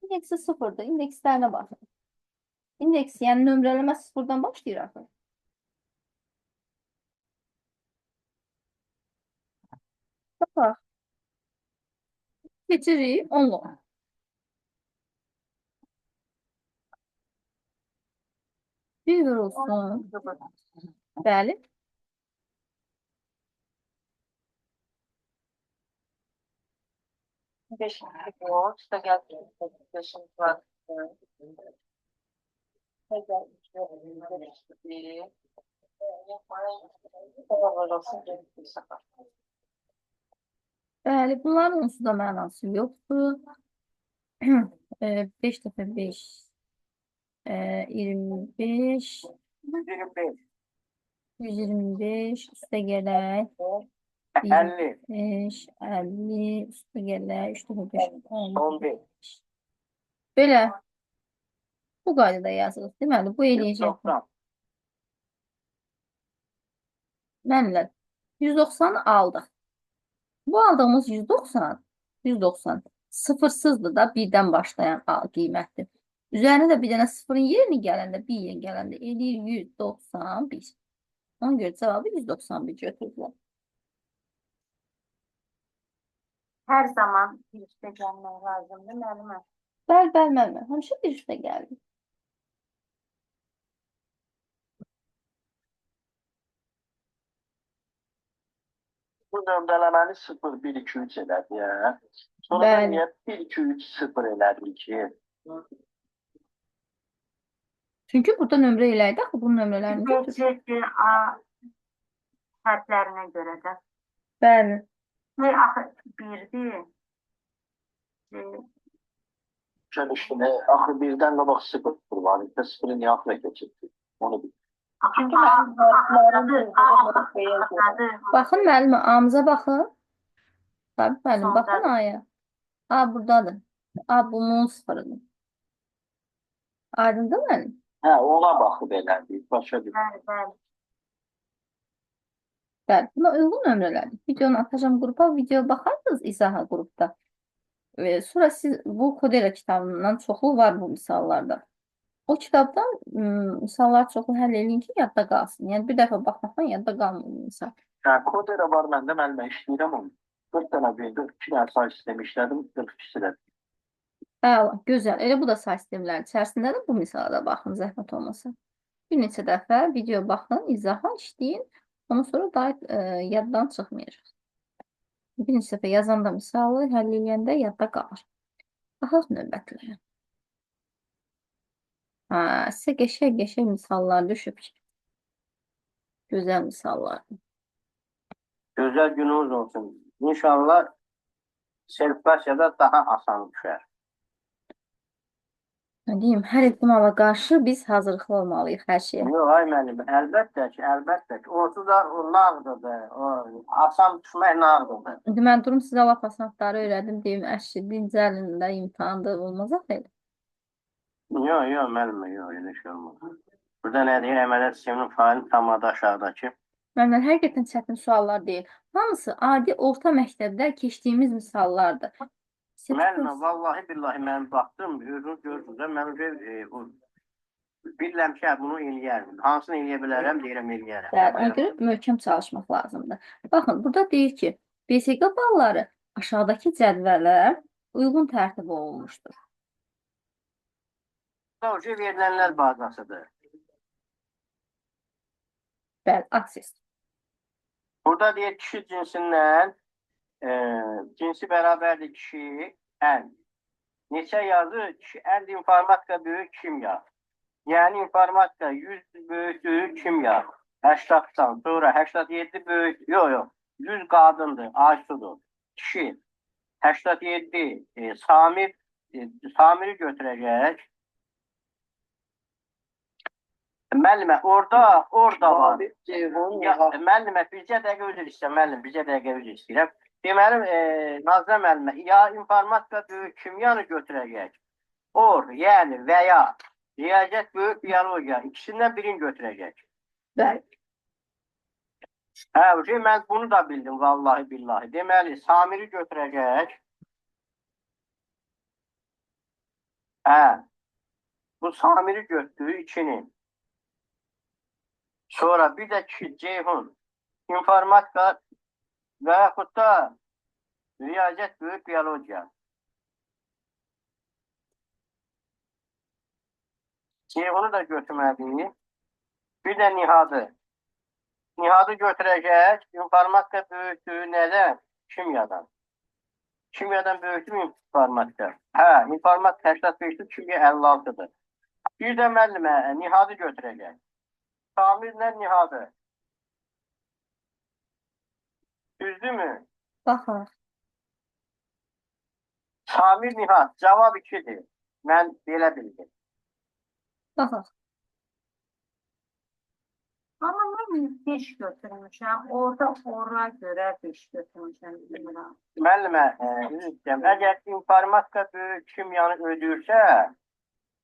İndeksi 0'dır. İndekslərinə baxın. İndeks, yəni nömrələmə 0'dan başlayır axı. Baxaq. Keçirik onluq. Bir olsun. Bəli. Beşinci bu. İşte geldi. Beşinci var. Bəli, bunların onsuz da mənası yoxdur. 5 dəfə 5, 25, 125. 125, üstə gələk. 50. 25, 50, üstü gələ, 3 dəfə 5, 10. Son bir. Belə bu qaydada yazılır. Deməli, bu eləyəcək. 190. Mənlə 190 aldıq. Bu aldığımız 190 sıfırsızdır da birdən başlayan qiymətdir. Üzərinə də bir dənə sıfırın yerini gələndə, bir yer gələndə eləyir 191. Ona görə cavabı 191 götürürlər. Hər zaman bir üstə gəlmək lazımdır, müəllimə. Bəli, həmişə bir üstə gəlir. Bu nömrələməni 0, 1, 2, 3 elədi ya. Sonra da Bəli. niyə 1, 2, 3, 0 elədi ki? Çünki burada nömrə eləydi, axı bunun nömrələrini götür. BCDA hərflərinə görə də. Bəli. Axı birdir. Şöyle üstüne axı birdən qabaq 0 var. 0'ı niyə axıra keçirdi? Onu bil. Çünki mən harfların Baxın müəllimə, A-mıza baxın. Tabii müəllim, Sonda. baxın A-ya. A buradadır. A bunun sıfırıdır. Aydındır müəllim? Hə, ona baxıb elədi. Başa bir. Bəli. Bəli, buna uyğun nömrələrdir. Videonu atacağım qrupa, video baxarsınız izaha qrupda. Sonra siz bu Kodera kitabından çoxu var bu misallarda. O kitabdan misallar çoxu həll eləyin ki, yadda qalsın. Yəni bir dəfə baxmaqdan yadda qalmır misal. Hə, Kodera var məndə, mən işləyirəm onu. 40 dənə verdim, 2 dənə say sistemi işlədim, 42 də. Əla, gözəl. Elə bu da say sistemlərin içərisindədir. Bu misala da baxın, zəhmət olmasa. Bir neçə dəfə video baxın, izaha işləyin. Ondan sonra daha yaddan çıxmayacaq. Bir neçə dəfə yazanda misalı həll eləyəndə yadda qalır. Baxaq növbətlərə. Sizə qəşəng misallar düşüb ki. Gözəl misallar. Gözəl gününüz olsun. İnşallah sertifikasiyada daha asan düşər. Deyim, hər ehtimala qarşı biz hazırlıqlı olmalıyıq hər şeyə. Yox, ay müəllim, əlbəttə ki. Onsuz da o nağdıdır. O asan düşmək nağdıdır. Mən durum sizə lap asanatları öyrədim deyim, əşki dincəlində imtahanda olmaz axı elə. Yox, müəllim, yox, elə şey olmaz. Burada nə deyir, əməliyyat sisteminin faili tamamı aşağıdakı. Müəllimlər, həqiqətən çətin suallar deyil. Hamısı adi orta məktəbdə keçdiyimiz misallardır. Müəllimə, vallahi billahi mən baxdım, özünüz görürsünüz də, mən bilirəm ki, bunu eləyərdim. Hansını eləyə bilərəm, deyirəm eləyərəm. Bəli, ona görə möhkəm çalışmaq lazımdır. Baxın, burada deyir ki, BSQ balları aşağıdakı cədvələ uyğun tərtib olunmuşdur. Bu ki, verilənlər bazasıdır. Bəli, akses. Burada deyir, kişi cinsindən cinsi bərabərdir kişi, ənd. Neçə yazı? Kişi, ənd informatika böyük kimya. Yəni informatika 100 böyük kimya. 80'dan sonra 87 böyük, yox, 100 qadındır, Aysudur. Kişi, 87 Samiri götürəcək. Müəllimə, orada var. Müəllimə, bircə dəqiqə üzr istəyirəm, müəllim, bircə dəqiqə üzr istəyirəm. Deməli, Nazlı müəllimə, ya informatika böyük kimyanı götürəcək, yəni və ya riyaziyyat böyük biyologiya, ikisindən birini götürəcək. Bəli. Hə, mən bunu da bildim, vallahi billahi. Deməli, Samiri götürəcək. Hə, bu Samiri götürdü, ikini. Sonra bir də kişi, Ceyhun, informatika və yaxud da riyaziyyat böyük biyologiya. Ceyhunu da götürməliyiz. Bir də Nihadı. Nihadı götürəcək, informatika böyükdür, nədən? Kimyadan. Kimyadan böyükdür informatika. Hə, informatika 85'dir, kimya 56'dır. Bir də müəllimə, Nihadı götürəcək. Samirlə Nihadı. Düzdürmü? Baxaq. Samir Nihad, cavab 2'dir. Mən belə bildim. Baxaq. Amma mən mən 5 götürmüşəm. Orada ora görə 5 götürmüşəm. Bilmirəm. Müəllimə, üzr istəyirəm. Əgər informatika böyük kimyanı ödəyirsə,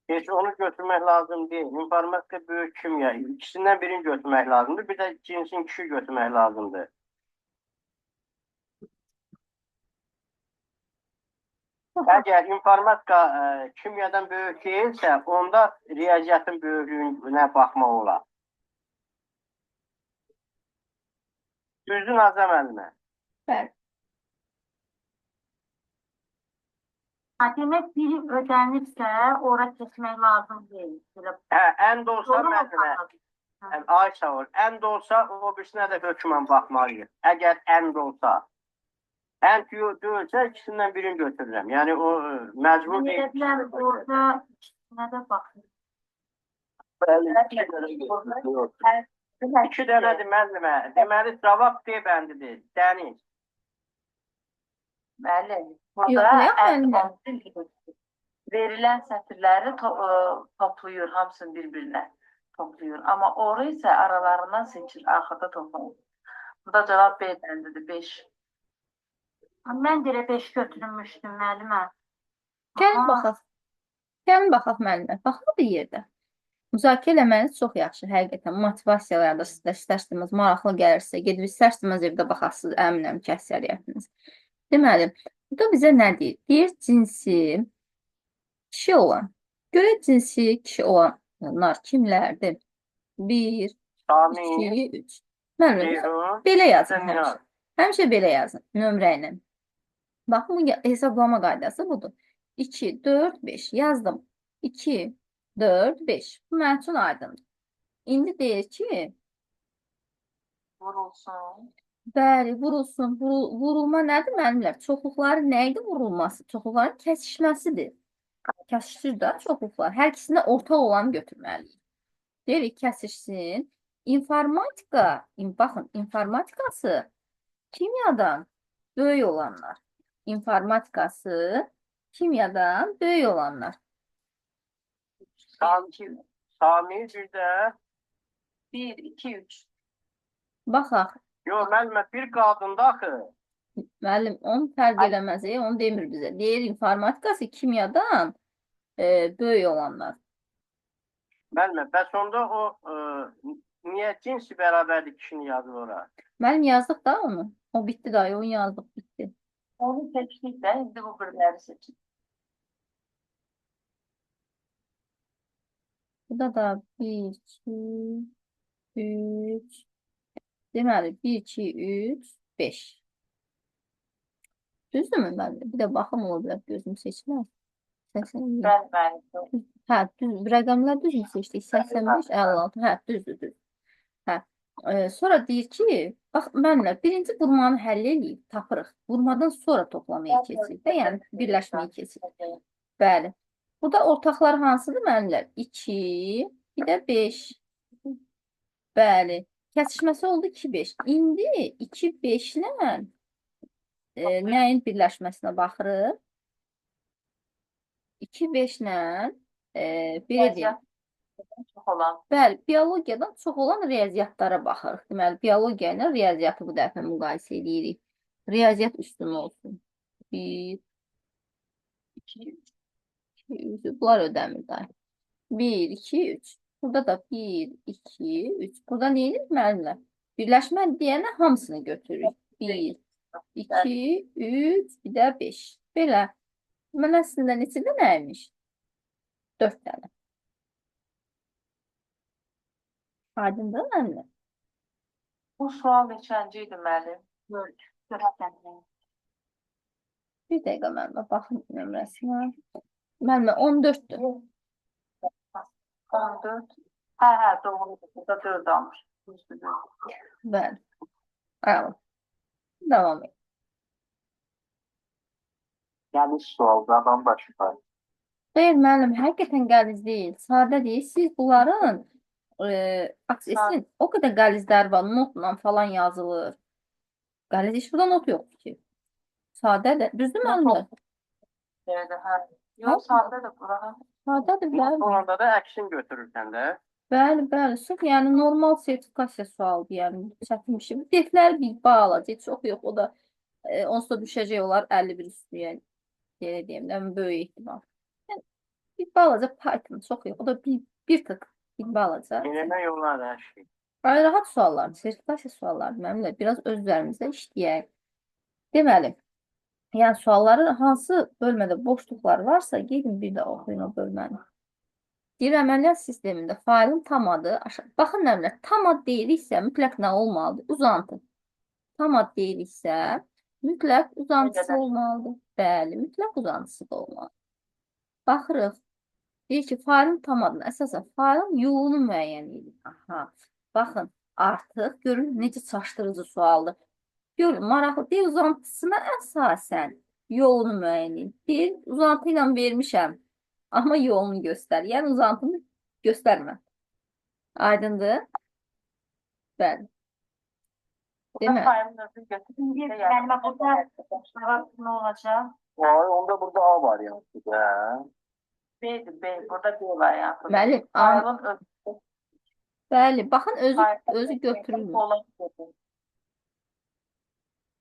heç onu götürmək lazım deyil. İnformatika böyük kimya. İkisindən birini götürmək lazımdır. Bir də cinsin kişi götürmək lazımdır. Əgər informatika kimyadan böyük deyilsə, onda riyaziyyatın böyüklüyünə baxmaq olar. Düzdür Nazlı müəllimə? Bəli. Demək biri ödənibsə, ora keçmək lazım deyil. Ənd olsa müəllimə, ay sağ ol, ənd olsa o birisinə də hökmən baxmalıyıq. Əgər ənd olsa. Ənd deyilsə ikisindən birini götürürəm. Yəni o məcbur deyil. Deyirəm, orada nə də baxın. İki dənədir müəllimə. Deməli, cavab D bəndidir. Dəniz. Bəli. Yoxlayaq Burada məndə. verilən sətirləri toplayır, hamısını bir-birinə toplayır. Amma orada isə aralarından seçir, axırda toplayır. Burada cavab B bəndidir, 5. Mən dirə 5 götürmüşdüm müəllimə. Gəlin baxaq. Gəlin baxaq müəllimə. Baxaq bir yerdə. Müzakirə eləməniz çox yaxşı, həqiqətən. Motivasiyalarda sizdə istərsiniz, maraqlı gəlirsə, gedib istərsiniz evdə baxasınız, əminəm ki, əksəriyyətiniz. Deməli, burada bizə nə deyir? Deyir cinsi kişi olan. Görək cinsi kişi olanlar kimlərdir? 1, Sami, 2, 3. Müəllim, Ceyhun, belə yazın Səmiha. həmişə. Həmişə belə yazın, nömrə ilə. Baxın, bu hesablama qaydası budur. 2, 4, 5 yazdım. 2, 4, 5. Bu mənim üçün aydındır. İndi deyir ki, Vurulsun. bəli, vurulsun. Vurulma nədir müəllimlər? Çoxluqları nə idi vurulması? Çoxluqların kəsişməsidir. Kəsişir də çoxluqlar. Hər ikisində ortaq olanı götürməliyik. Deyirik, kəsişsin. Baxın, informatikası kimyadan böyük olanlar. İnformatikası kimyadan böyük olanlar. Sami bir də 1, 2, 3. Baxaq, yox, müəllimə bir qadında axı. müəllim onu fərq eləməz, onu demir bizə. Deyir, informatikası kimyadan böyük olanlar. Müəllimə, bəs onda o niyə cinsi bərabərlik kişini yazır ora? Müəllim yazdıq da onu. O bitdi da, onu yazdıq, bitdi. Onu seçdik də, indi bu biriləri seçdik. Burada da 1, 2, 3. Deməli, 1, 2, 3, 5. Düzdürmü müəllim? Bir də baxım ola bilər, gözüm seçməz. 80. Bəli. Hə, düz, rəqəmlər düz mü seçdik? 85, 56. Hə, düzdür. Hə. Sonra deyir ki, bax, mənlə birinci vurmanı həll edib, tapırıq. Vurmadan sonra toplamaya keçirik də, yəni birləşməyə keçirik. Bəli. Burada ortaqlar hansıdır mənlər? 2, bir də 5. Bəli. Kəsişməsi oldu 2, 5. İndi 2, 5 ilə nəyin birləşməsinə baxırıq? 2, 5 ilə bir edin. Çox olan. Bəli, biologiyadan çox olan riyaziyyatlara baxırıq. Deməli, biologiya ilə riyaziyyatı bu dəfə müqayisə edirik. Riyaziyyat üstün olsun. 1, 2, 3. Bunlar ödəmir daha. 1, 2, 3. Burada da 1, 2, 3. Burada neyiniz müəllimlər? Birləşmə deyənə hamısını götürürük. 1, 2, 3, bir də 5. Belə. Mən əslində neçə dənəymiş? 4 dənə. Aydındır müəllimlər? Bu sual neçənci idi müəllim? 4. Bir dəqiqə müəllimə baxın nömrəsinə. Müəllimə 14-dür. 14. Hə, doğrudur. Burada 4 almış. Bəli. Ayalım. Devam et. Yəni sualda adam başı var. Xeyr müəllim, həqiqətən qəliz deyil. Sadə deyil. Siz bunların aksesin o qədər qəlizlər var. Notla falan yazılır. Qəliz heç burada not yoxdur ki. Sadədir. Düzdür müəllimlər? Hə. Yox, sadədir bura. Sadədir. Bəli. Orada da əksin götürürsən də. Bəli, bəli. Sırf yəni normal sertifikasiya sualıdır. Yəni çətin bir şey. Deflər bir bal alacaq. Çox yox. O da onsuz da düşəcək olar 51 üstüyə. Belə deyim də böyük ehtimal. Yəni, bir bal alacaq Python. Çox yox. O da bir tık bir bal alacaq. Denemək olar hər şey. Ay, rahat suallardır. Sertifikasiya suallardır. Mənimlə biraz öz üzərimizdə işləyək. Deməli, yəni sualları hansı bölmədə boşluqlar varsa, gedin bir də oxuyun o bölməni. Bir əməliyyat sistemində failin tam adı aşağı. Baxın nəmlər, tam ad deyiriksə mütləq nə olmalıdır? Uzantı. Tam ad deyiriksə mütləq uzantısı olmalıdır. Bəli, mütləq uzantısı da olmalıdır. Baxırıq. Deyir ki, failin tam adını əsasən failin yolunu müəyyən edin. Aha. Baxın, artıq görün necə çaşdırıcı sualdır. Görün, maraqlı deyil, uzantısına əsasən yolunu müəyyən edin. Deyir, uzantı ilə vermişəm. Amma yolunu göstər. Yəni uzantını göstərmə. Aydındır? Bəli. Demək. Failin özünü götürün. Yəni burada ne olacak? Vay, onda burada A variantı da. B'dir, B. Burada B variantı. Bəli, Failin özü. bəli. Baxın, özü götürülmür.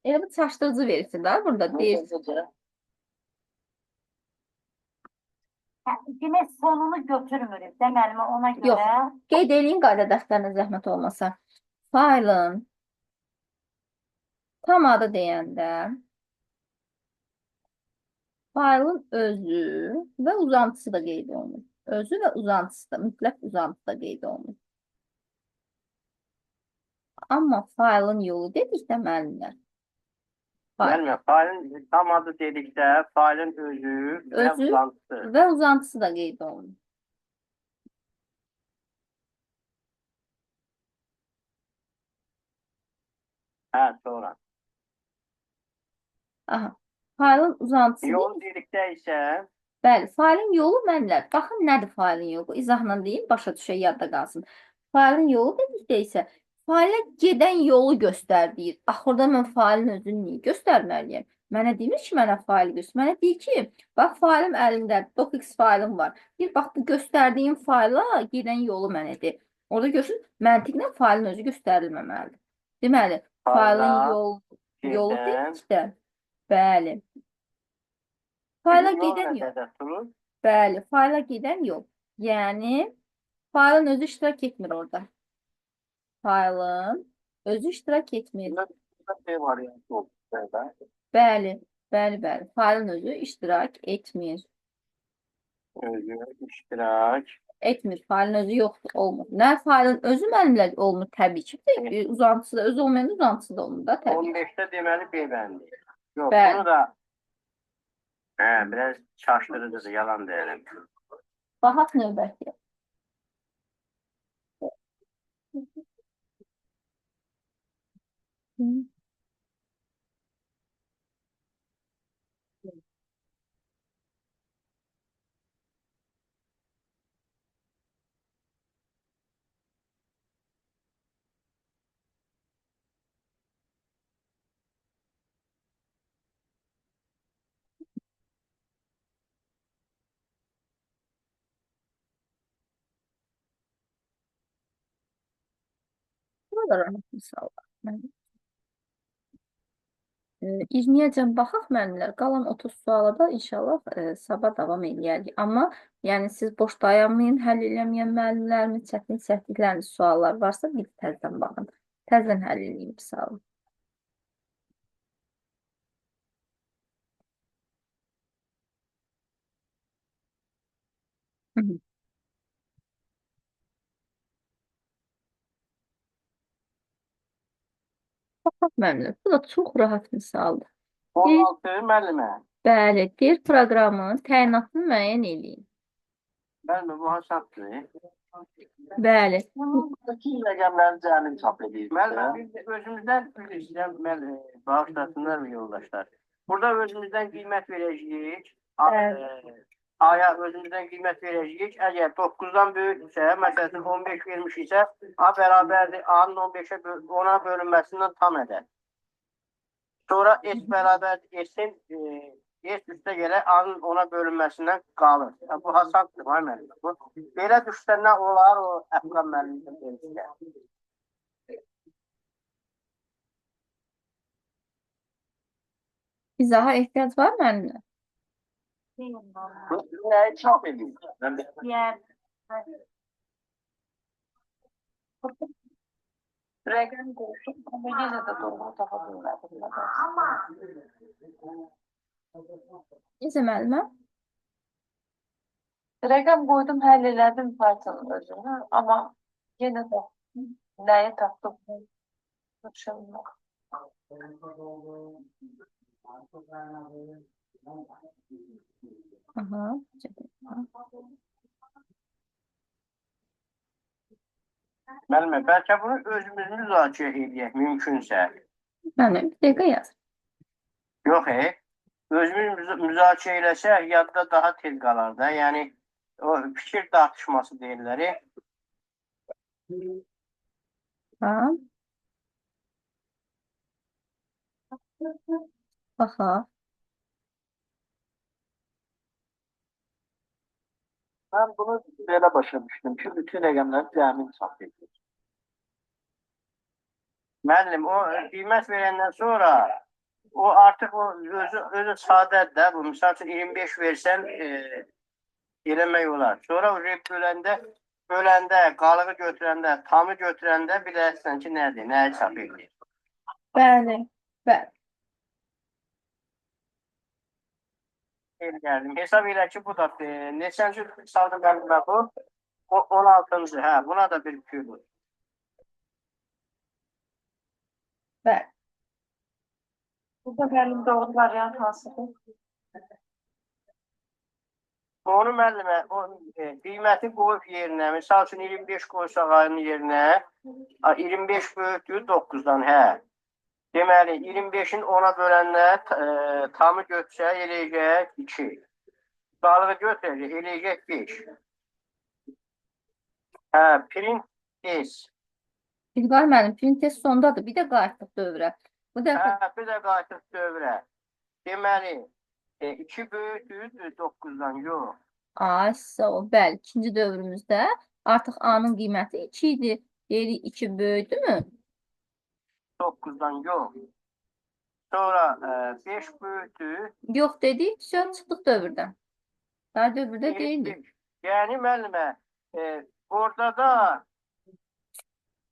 Elə bir çaşdırıcı verirsin da burada deyir. Demək sonunu götürmürük. Deməli ona görə Qeyd eləyin qayda dəftərinə zəhmət olmasa. Failin tam adı deyəndə failin özü və uzantısı da qeyd olunur. Özü və uzantısı da, mütləq uzantı da qeyd olunur. Amma failin yolu dedikdə müəllimlər. Gəlmə, failin tam adı dedikdə, failin özü və Özü uzantısı. və uzantısı da qeyd olunur. Hə, sonra. Aha. Failin uzantısı Yol dedikdə isə bəli, failin yolu mənlər. Baxın nədir failin yolu? İzahla deyim, başa düşək, yadda qalsın. Failin yolu dedikdə isə failə gedən yolu göstərdir. Axırda mən failin özünü niyə göstərməliyəm? Mənə demir ki, mənə faili göstər. Mənə deyir ki, bax failim əlimdə, docx failim var. Bir bax bu göstərdiyim fayla gedən yolu mənə de. Orada görürsünüz, məntiqlə failin özü göstərilməməlidir. Deməli, failin yolu dedikdə, bəli. Fayla gedən yol. Bəli, fayla gedən yol. Yəni, failin özü iştirak etmir orada. Failin özü iştirak etmir. B variantı oldu. Bəli, bəli. Failin özü iştirak etmir. Özü iştirak Etmir. Failin özü yoxdur, olmur. Nə failin özü mənimlə olmur təbii ki. Uzantısı da, özü olmayan uzantısı da olmur da təbii. 15'te deməli B bəndi. Yox, Bəli. bunu da biraz çaşdırıcıdır, yalan deyirəm. Baxaq növbəti. Burada rahat misallar. 20-yəcən baxaq müəllimlər. Qalan 30 suala da inşallah sabah davam edərik. Amma yəni siz boş dayanmayın, həll eləməyən müəllimlərimiz, çətinlikləriniz, suallar varsa bir təzədən baxın. Təzədən həll eləyin misalı. Baxaq müəllimlər. Bu da çox rahat misaldır. 16 müəllimə. Bəli, deyir proqramın təyinatını müəyyən eləyin. Müəllimə, bu hansıdır? Bəli. Buradakı rəqəmləri cəmin çap edir. Müəllimə, biz özümüzdən istəyirəm, bağışlasınlar mı yoldaşlar? Burada özümüzdən qiymət verəcəyik. Aya özümüzdən qiymət verəcəyik. Əgər 9-dan böyüksə, məsələn 15 vermiş isə, A bərabərdir A-nın 15-ə 10-a bölünməsindən tam ədəd. Sonra S bərabərdir S-in S üstə gələ A-nın ona bölünməsindən qalır. Bu hasaddır, ha müəllim. Bu belə düşsəndən olar o Əfqan müəllimin demişsə. İzaha ehtiyac var müəllimə? Bu nəyi çap edir? Yani Rəqəm qoydum, amma yenə də doğru tapa bilmədim. Necə müəllimə? Rəqəm qoydum, həll elədim Python özünü, amma yenə də nəyi tapdım? Düşünmürəm. Aha. Müəllimə, bəlkə bunu özümüz müzakirə edək, mümkünsə. Müəllimə, bir dəqiqə yaz. Yox, özümüz müzakirə eləsək, yadda daha tez qalar da. Yəni, o fikir tartışması deyirlər. Ha. Baxaq. Ben bunu belə başa düşdüm ki, bütün rəqəmlər cəmi çap edir. Müəllim, o qiymət verəndən sonra o artıq o özü sadədir də. Bu misal üçün 25 versən eləmək olar. Sonra o böləndə, qalığı götürəndə, tamı götürəndə bilərsən ki, nədir, nəyi çap edir. Bəli, bəli. Gəldim. Hesab elə ki, bu da neçənci misalda müəllimə bu? 16-cı, hə, buna da bir püydür. Bəli. Burada mənim doğru variant hansıdır? Onu müəllimə, o qiyməti qoyub yerinə, misal üçün 25 qoysaq ayının yerinə, 25 böyükdür 9-dan, hə. Deməli, 25-in 10-a bölənlə tamı götürsək, eləyəcək 2. Qalığı götürəcək, eləyəcək 5. Hə, print S. İlqar müəllim, print test sondadır. Bir də qayıtdıq dövrə. Bu dəfə Hə, bir də qayıtıq dövrə. Deməli, 2 böyükdür 9-dan, yox. ay, sağ ol. Bəli, ikinci dövrümüzdə artıq A-nın qiyməti 2 idi. Deyirik 2 böyükdür mü? 9-dan, yox. Sonra 5 böyükdür. Yox dedik, çıxdıq dövrdən. Daha dövrdə deyildik. Yəni, müəllimə, orada da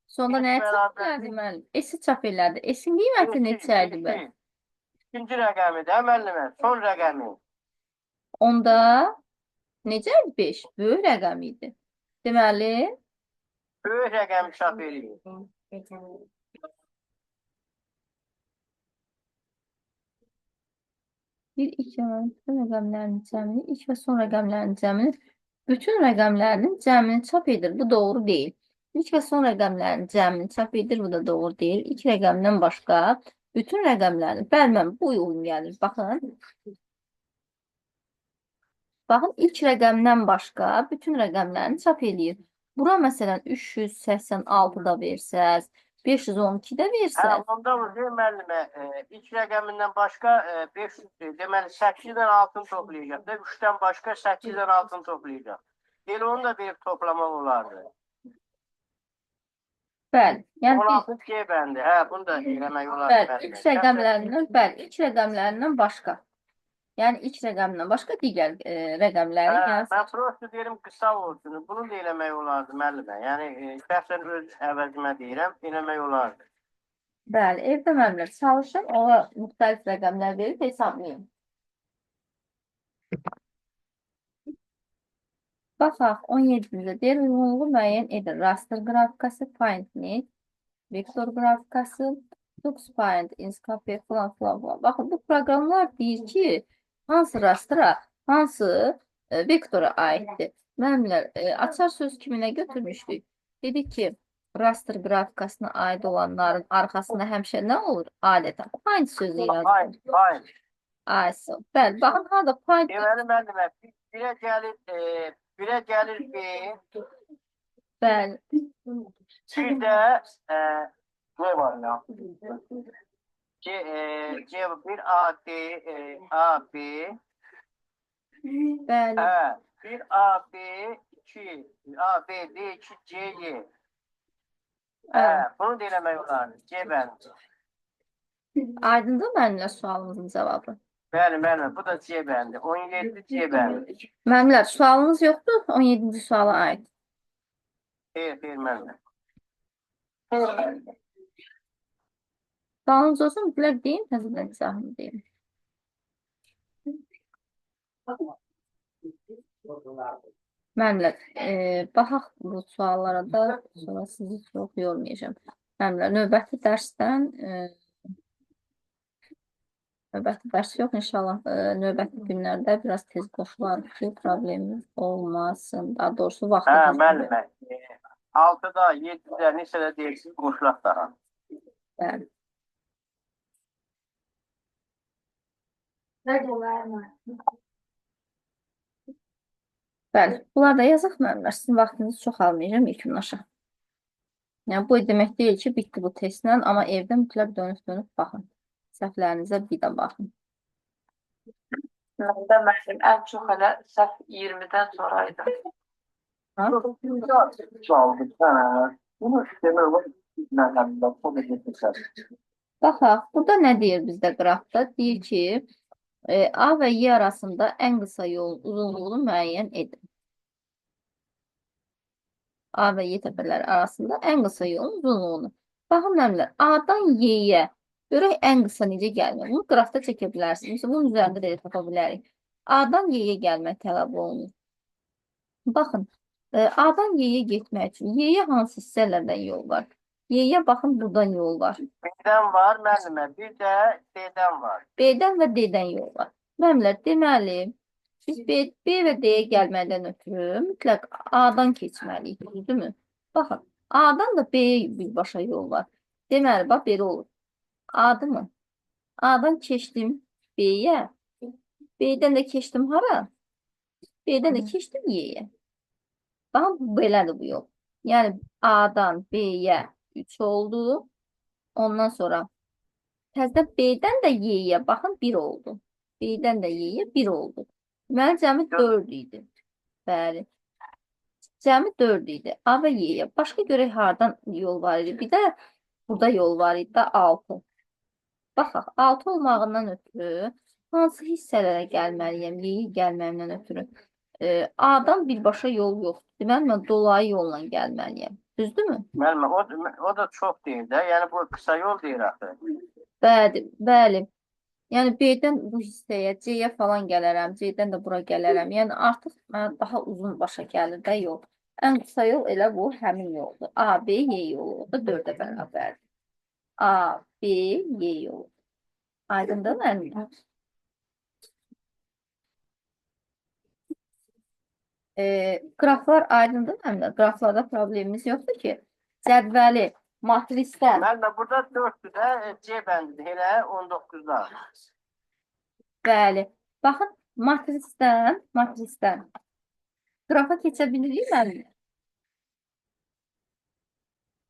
Sonda nəyə çap elədi müəllim? S-i çap elədi. S-in qiyməti neçə idi bəli? İkinci rəqəmi də müəllimə, son rəqəmi. Onda necə idi 5? Böyük rəqəm idi. Deməli, Böyük rəqəmi çap eləyir. bir, iki, bütün rəqəmlərin cəmini, ilk və son rəqəmlərin cəmini, bütün rəqəmlərinin cəmini çap edir. Bu doğru deyil. İlk və son rəqəmlərin cəmini çap edir. Bu da doğru deyil. İlk rəqəmdən başqa bütün rəqəmlərin, bəli, mən bu uyğun gəlir. Baxın. Baxın, ilk rəqəmdən başqa bütün rəqəmlərini çap eləyir. Bura məsələn 386 da versəz, 512 də Hə, versəz. onda o müəllimə, ilk rəqəmindən başqa 500, deməli 8-dən 6-ını toplayacaq da, 3-dən başqa 8-dən 6-ını toplayacaq. Elə onu da verib toplamaq olardı. Bəli, yəni 16 G bəndi, hə, bunu da eləmək olar. bəli, ilk rəqəmlərindən başqa. Yəni ilk rəqəmdən başqa digər rəqəmləri Mən prosto deyirəm qısa olsun. Bunu da eləmək olardı müəllimə. Yəni şəxsən öz əvəzimə deyirəm, eləmək olardı. Bəli, evdə müəllimlər çalışın, ona müxtəlif rəqəmlər verib hesablayın. Baxaq, 17-də deyir, uyğunluğu müəyyən edir. Raster qrafikası, PointNet, vektor qrafikası, TuxPoint, Inscape falan falan. Baxın, bu proqramlar deyir ki, hansı rastra, hansı vektora aiddir. Müəllimlər, açar söz kiminə götürmüşdük? Dedik ki, raster qrafikasına aid olanların arxasında həmişə nə olur? Adətən point sözü yazılır. Point. Aysa. Bəli, baxın, harada point. Deməli müəllimə, birə gəlir B, Bəli. bir də Ne var ya? Bir A, D, A, B, Bəli. bir A, B, 2, A, B, D, 2, C, Y. Bunu da eləmək olar. C bəndi. Aydındır müəllimlər sualımızın cavabı? Bəli, bəli, bu da C bəndi. 17 C bəndi. Müəllimlər sualınız yoxdur 17-ci suala aid. Xeyr, müəllim. Sualınız olsa mütləq deyin, təzədən izahını deyin. Müəllimlər, baxaq bu suallara da, sonra sizi çox yormayacağım. Müəllimlər, növbəti dərs yox, inşallah növbəti günlərdə biraz tez qoşularıq ki, problemimiz olmasın. Daha doğrusu vaxtı. Müəllim, 6-da, 7-də, neçədə deyirsiniz, qoşulaq daha. Bəli. Bəli, bunlar da yazıq müəllimlər. Sizin vaxtınızı çox almayacağım yekunlaşa. Yəni, bu demək deyil ki, bitdi bu testlə, amma evdə mütləq dönüb baxın. Səhvlərinizə bir də baxın. Məndə müəllim ən çox hələ səhv 20-dən sonraydı. Çaldık. Bunu demək olar mənəmdə o da getmişlər. Baxaq, burada nə deyir bizdə qrafda? Deyir ki, A və Y arasında ən qısa yolun uzunluğunu müəyyən edin. A və Y təpələri arasında ən qısa yolun uzunluğunu. Baxın, müəllimlər, A-dan Y-yə görək ən qısa necə gəlmək. Bunu qrafda çəkə bilərsiniz. Bunun üzərində də tapa bilərik. A-dan Y-yə gəlmək tələb olunur. Baxın, A-dan Y-yə getmək üçün Y-yə hansı hissələrdən yol var? Y-yə baxın, buradan yol var. B-dən var, müəllimə, bir də D-dən var. B-dən və D-dən yol var. Müəllimlər, deməli, biz B və D-yə gəlmədən ötürü mütləq A-dan keçməliyik, düzdürmü? Baxın, A-dan da B-yə birbaşa yol var. Deməli, bax, belə olur. A-dır mı? A-dan keçdim B-yə. B-dən də keçdim hara? B-dən də keçdim Y-yə. Baxın, belədir bu yol. Yəni, A-dan B-yə 3 oldu. Ondan sonra təzədən B-dən də Y-yə baxın 1 oldu. B-dən də Y-yə 1 oldu. Deməli, cəmi 4 idi. Bəli. Cəmi 4 idi. A və Y-yə. Başqa görək hardan yol var idi. Bir də burada yol var idi. 6. Baxaq, 6 olmağından ötürü hansı hissələrə gəlməliyəm? Y-yə gəlməyimdən ötürü. A-dan birbaşa yol yoxdur. Deməli, mən dolayı yolla gəlməliyəm. Düzdürmü? Müəllimə, o da çox deyir də. Yəni, bu qısa yol deyir axı. Bəli. Yəni, B-dən bu hissəyə, C-yə falan gələrəm, C-dən də bura gələrəm. Yəni, artıq mənə daha uzun başa gəlir də yol. Ən qısa yol elə bu, həmin yoldur. A, B, Y yolu. O da 4-ə bərabərdir. A, B, Y yolu. Aydındır mı? Qraflar aydındır mı? Qraflarda problemimiz yoxdur ki, cədvəli, matrisdən. Müəllimə, burada 4-dür də C bəndidir, elə 19-da. Bəli. Baxın, matrisdən qrafa keçə bilirik müəllim?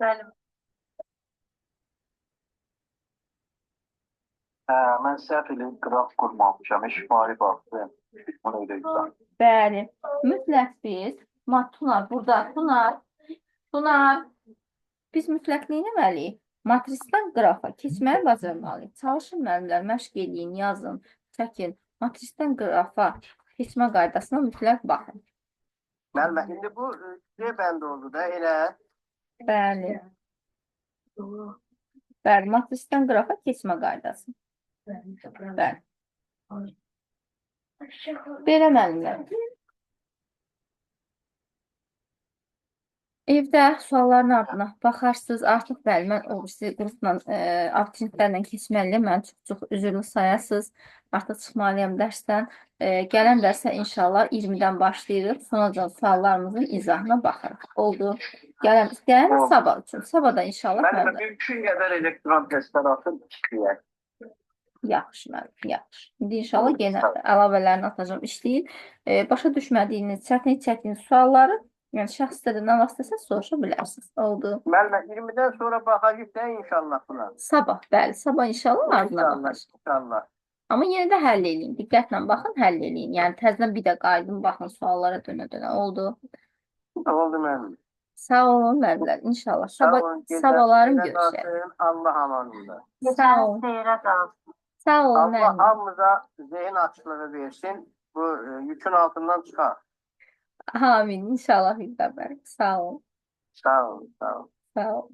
Bəli. Mən səhv ilə qraf qurmamışam. Eşifari baxdım. Onu ödəyəcəm. Bəli. Mütləq biz, Tunar, biz mütləq nə etməliyik? Matrisdən qrafa keçməyi bacarmalıyıq. Çalışın müəllimlər, məşq edin, yazın, çəkin. Matrisdən qrafa keçmə qaydasına mütləq baxın. Müəllimə, indi bu C bəndi oldu da, elə. Bəli. Bəli, matrisdən qrafa keçmə qaydası. Bəli. Belə müəllimlər. Evdə sualların ardına baxarsınız. Artıq bəli, mən o qrupla, abituriyentlərlə keçməliyəm. Məni çox üzrlü sayasınız. Artıq çıxmalıyam dərsdən. Gələn dərsə inşallah 20-dən başlayırıq. Sonra suallarımızın izahına baxırıq. Oldu. Gələn sabah üçün. Sabah da inşallah. Müəllimə, mümkün qədər elektron testlər atın çıxıyək. Yaxşı, müəllim, yaxşı. İndi inşallah yenə əlavələrini atacağım, işləyir. Başa düşmədiyiniz, çətin sualları Yəni şəxs istədiyindən vasitəsilə soruşa bilərsiniz. Oldu. Müəllimə 20-dən sonra baxacağıq da inşallah buna. Sabah, bəli, sabah inşallah ardına İnşallah, baxacağıq. inşallah. Amma yenə də həll eləyin. Diqqətlə baxın, həll eləyin. Yəni təzədən bir də qayıdın, baxın suallara dönə-dönə. Oldu. Oldu müəllim. Sağ olun müəllimlər. İnşallah. Sağ olun. Sabahlarım Gecəniz görüşək. xeyir, Allah aman olsun. Sağ Gecəniz olun. xeyrə qalsın. Sağ olun Allah müəllim. hamımıza zihin açıklığı versin. Bu yükün altından çıkar. Amin. İnşallah Hüda bəy. Sağ olun. Sağ olun, sağ olun. Sağ olun.